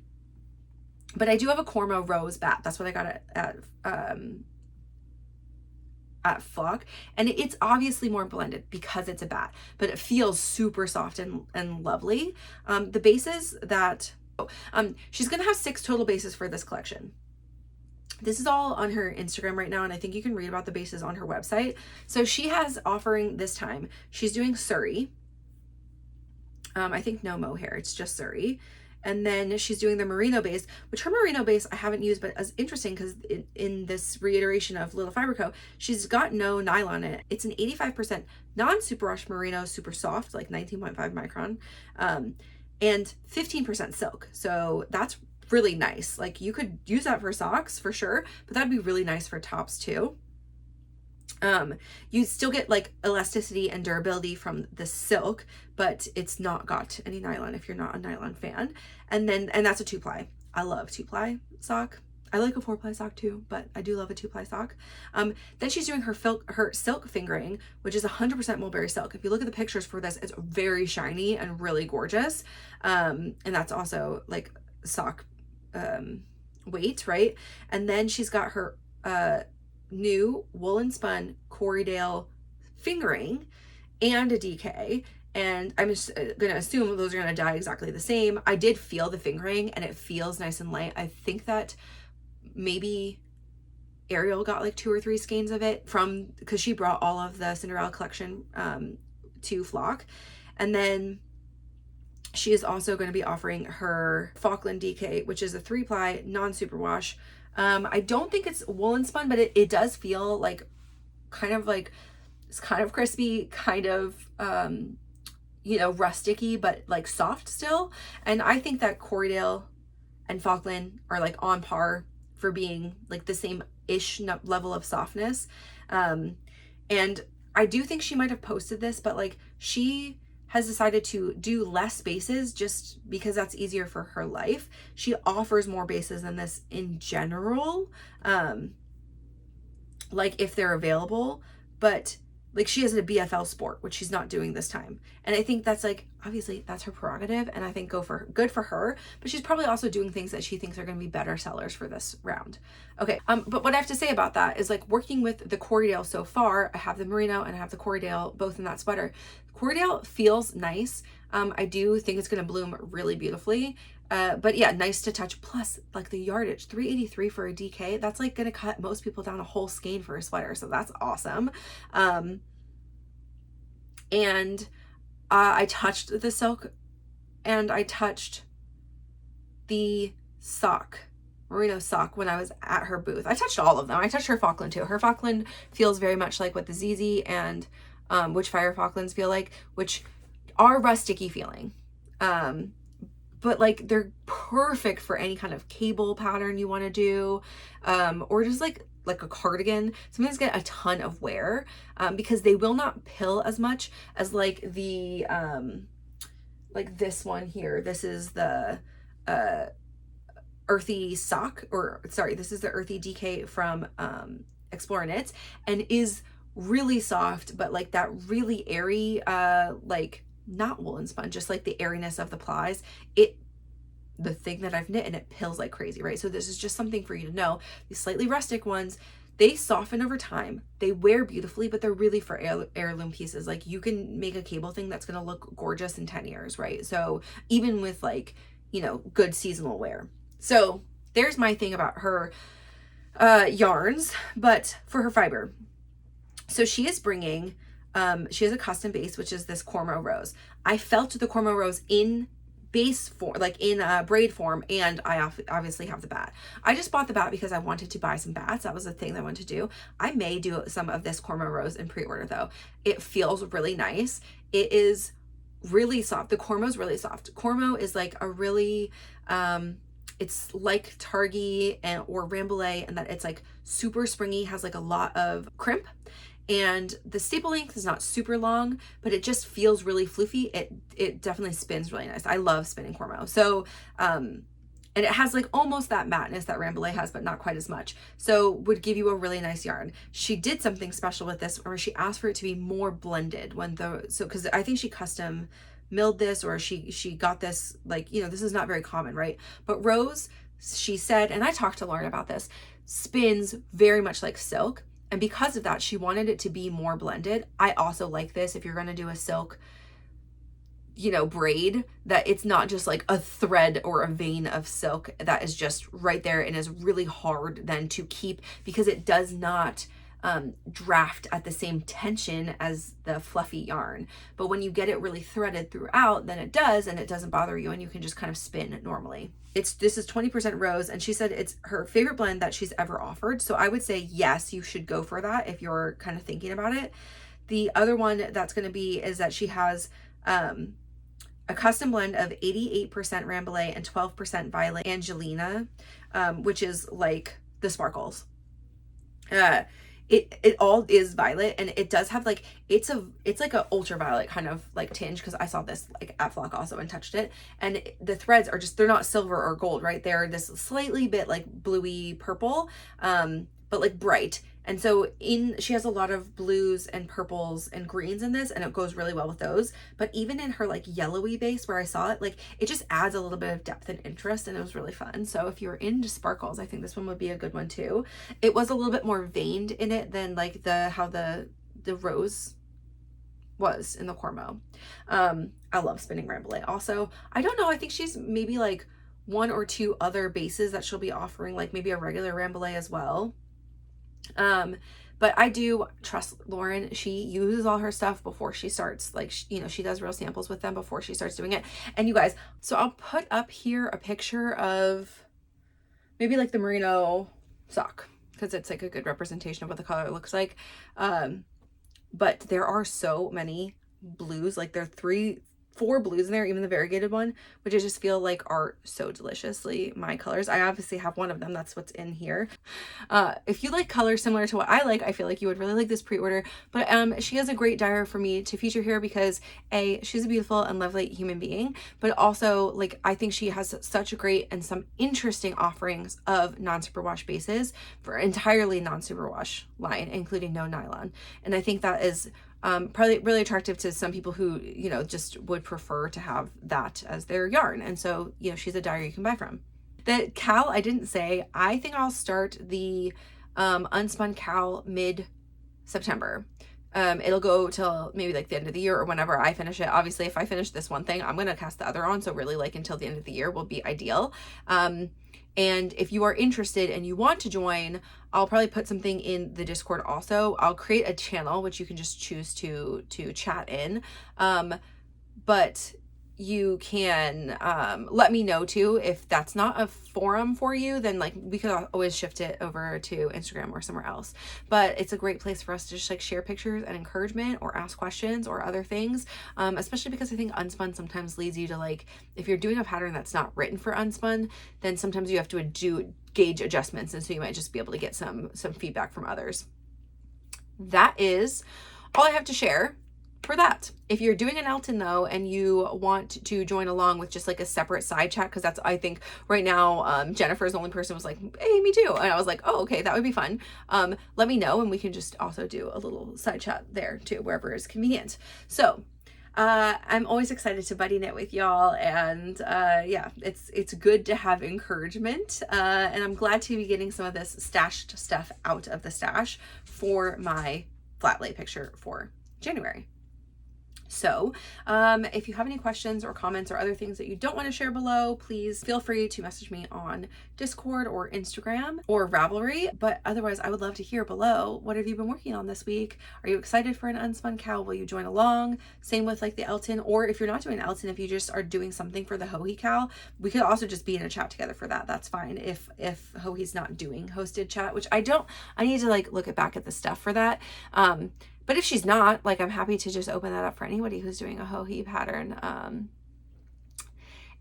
I do have a Cormo Rose bat. That's what I got at Flock, and it's obviously more blended because it's a bat, but it feels super soft and lovely. The bases that she's gonna have 6 total bases for this collection. This is all on her Instagram right now, and I think you can read about the bases on her website. So she has offering this time. She's doing Surrey. I think no mohair, it's just Surrey. And then she's doing the merino base, which her merino base I haven't used, but is interesting because in this reiteration of Little Fiber Co., she's got no nylon in it. It's an 85% non-superwash merino, super soft, like 19.5 micron, and 15% silk. So that's really nice. Like you could use that for socks for sure, but that'd be really nice for tops too. You still get like elasticity and durability from the silk, but it's not got any nylon if you're not a nylon fan. And that's a 2-ply. I love 2-ply sock. I like a 4-ply sock too, but I do love a 2-ply sock. Then she's doing her silk fingering, which is 100% mulberry silk. If you look at the pictures for this, it's very shiny and really gorgeous. And that's also like sock weight, right? And then she's got her new woolen spun Corriedale fingering and a DK, and I'm just gonna assume those are gonna dye exactly the same. I did feel the fingering and it feels nice and light. I think that maybe Ariel got like 2 or 3 skeins of it because she brought all of the Cinderella collection to Flock. And then she is also going to be offering her Falkland DK, which is a 3-ply non-superwash. I don't think it's woolen spun, but it does feel like it's kind of crispy, kind of rusticy, but like soft still. And I think that Corriedale and Falkland are like on par for being like the same ish level of softness. And I do think she might have posted this, but like she has decided to do less bases just because that's easier for her life. She offers more bases than this in general, like if they're available, but like she has a BFL sport, which she's not doing this time. And I think that's like, obviously that's her prerogative, and I think good for her, but she's probably also doing things that she thinks are going to be better sellers for this round. Okay. But what I have to say about that is like working with the Corriedale so far, I have the merino and I have the Corriedale both in that sweater. Corriedale feels nice. I do think it's going to bloom really beautifully. But yeah, nice to touch. Plus like the yardage, $3.83 for a DK. That's like going to cut most people down a whole skein for a sweater. So that's awesome. And I touched the silk and I touched the sock, merino sock, when I was at her booth. I touched all of them. I touched her Falkland too. Her Falkland feels very much like what the ZZ and Witchfire Falklands feel like, which are rusticy feeling. But like they're perfect for any kind of cable pattern you want to do, or just like a cardigan, something that's got a ton of wear, because they will not pill as much as like the like this one here. This is the earthy sock, or sorry, this is the earthy DK from Explore Knits, and is really soft, but like that really airy, like not woolen spun, just like the airiness of the plies. The thing that I've knit, and it pills like crazy, right? So this is just something for you to know. These slightly rustic ones, they soften over time. They wear beautifully, but they're really for heirloom pieces. Like you can make a cable thing that's going to look gorgeous in 10 years, right? So even with like, you know, good seasonal wear. So there's my thing about her yarns, but for her fiber. So she is bringing, she has a custom base, which is this Cormo Rose. I felt the Cormo Rose in base form, like in braid form, and I obviously have the bat. I just bought the bat because I wanted to buy some bats. That was the thing that I wanted to do. I may do some of this Cormo Rose in pre-order though. It feels really nice. It is really soft. The Cormo is really soft. Cormo is like a really, it's like Targhee or Rambouillet, and that it's like super springy, has like a lot of crimp. And the staple length is not super long, but it just feels really floofy. It definitely spins really nice. I love spinning Cormo. So, and it has like almost that matteness that Rambouillet has, but not quite as much. So would give you a really nice yarn. She did something special with this, or she asked for it to be more blended cause I think she custom milled this, or she got this, like, you know, this is not very common, right? But Rose, she said, and I talked to Lauren about this, spins very much like silk. And because of that, she wanted it to be more blended. I also like this. If you're going to do a silk, you know, braid, that it's not just like a thread or a vein of silk that is just right there and is really hard then to keep, because it does not draft at the same tension as the fluffy yarn. But when you get it really threaded throughout, then it does, and it doesn't bother you, and you can just kind of spin normally. This is 20% rose, and she said it's her favorite blend that she's ever offered. So I would say yes, you should go for that if you're kind of thinking about it. The other one that's going to be is that she has a custom blend of 88% Rambouillet and 12% Violet Angelina, which is like the sparkles. It all is violet, and it does have like, it's like a ultraviolet kind of like tinge, because I saw this like at Flock also and touched it, and the threads are just, they're not silver or gold, right? They're this slightly bit like bluey purple, but like bright. And so she has a lot of blues and purples and greens in this, and it goes really well with those. But even in her like yellowy base where I saw it, like it just adds a little bit of depth and interest, and it was really fun. So if you're into sparkles, I think this one would be a good one too. It was a little bit more veined in it than like how the rose was in the Cormo. I love spinning Rambouillet also. I don't know, I think she's maybe like one or two other bases that she'll be offering, like maybe a regular Rambouillet as well. But I do trust Lauren. She uses all her stuff before she starts, like, you know, she does real samples with them before she starts doing it. And you guys, so I'll put up here a picture of maybe like the merino sock, because it's like a good representation of what the color looks like. But there are so many blues, like there are 3 4 blues in there, even the variegated one, which I just feel like are so deliciously my colors. I obviously have one of them. That's what's in here. If you like colors similar to what I like, I feel like you would really like this pre-order. But she is a great dyer for me to feature here because A, she's a beautiful and lovely human being, but also like I think she has such a great and some interesting offerings of non-superwash bases for entirely non-superwash line, including no nylon. And I think that is probably really attractive to some people who, you know, just would prefer to have that as their yarn. And so, you know, she's a dyer you can buy from. The cowl, I didn't say, I think I'll start the unspun cowl mid-September. It'll go till maybe like the end of the year or whenever I finish it. Obviously, if I finish this one thing, I'm going to cast the other on. So really like until the end of the year will be ideal. And if you are interested and you want to join, I'll probably put something in the Discord also. I'll create a channel, which you can just choose to chat in. But you can let me know too if that's not a forum for you, then like we could always shift it over to Instagram or somewhere else. But it's a great place for us to just like share pictures and encouragement or ask questions or other things, especially because I think unspun sometimes leads you to, like, if you're doing a pattern that's not written for unspun, then sometimes you have to do gauge adjustments, and so you might just be able to get some feedback from others. That is all I have to share for that. If you're doing an Elton though, and you want to join along with just like a separate side chat, because that's, I think right now, Jennifer's the only person who was like, hey, me too. And I was like, oh, okay, that would be fun. Let me know, and we can just also do a little side chat there too, wherever is convenient. So I'm always excited to buddy knit with y'all, and yeah, it's good to have encouragement, and I'm glad to be getting some of this stashed stuff out of the stash for my flat lay picture for January. So if you have any questions or comments or other things that you don't want to share below, please feel free to message me on Discord or Instagram or Ravelry. But otherwise, I would love to hear below, what have you been working on this week? Are you excited for an unspun cowl? Will you join along? Same with like the Elton, or if you're not doing Elton, if you just are doing something for the Hohi cowl, we could also just be in a chat together for that. That's fine if Hohi's not doing hosted chat, which I need to like look back at the stuff for that. But if she's not, like, I'm happy to just open that up for anybody who's doing a Hohi pattern.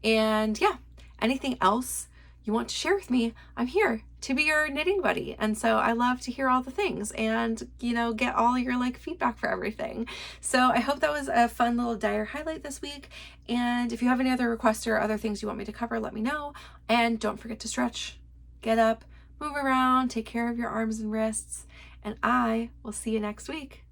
And yeah, anything else you want to share with me, I'm here to be your knitting buddy. And so I love to hear all the things and, you know, get all your like feedback for everything. So I hope that was a fun little Dyer highlight this week. And if you have any other requests or other things you want me to cover, let me know. And don't forget to stretch, get up, move around, take care of your arms and wrists. And I will see you next week.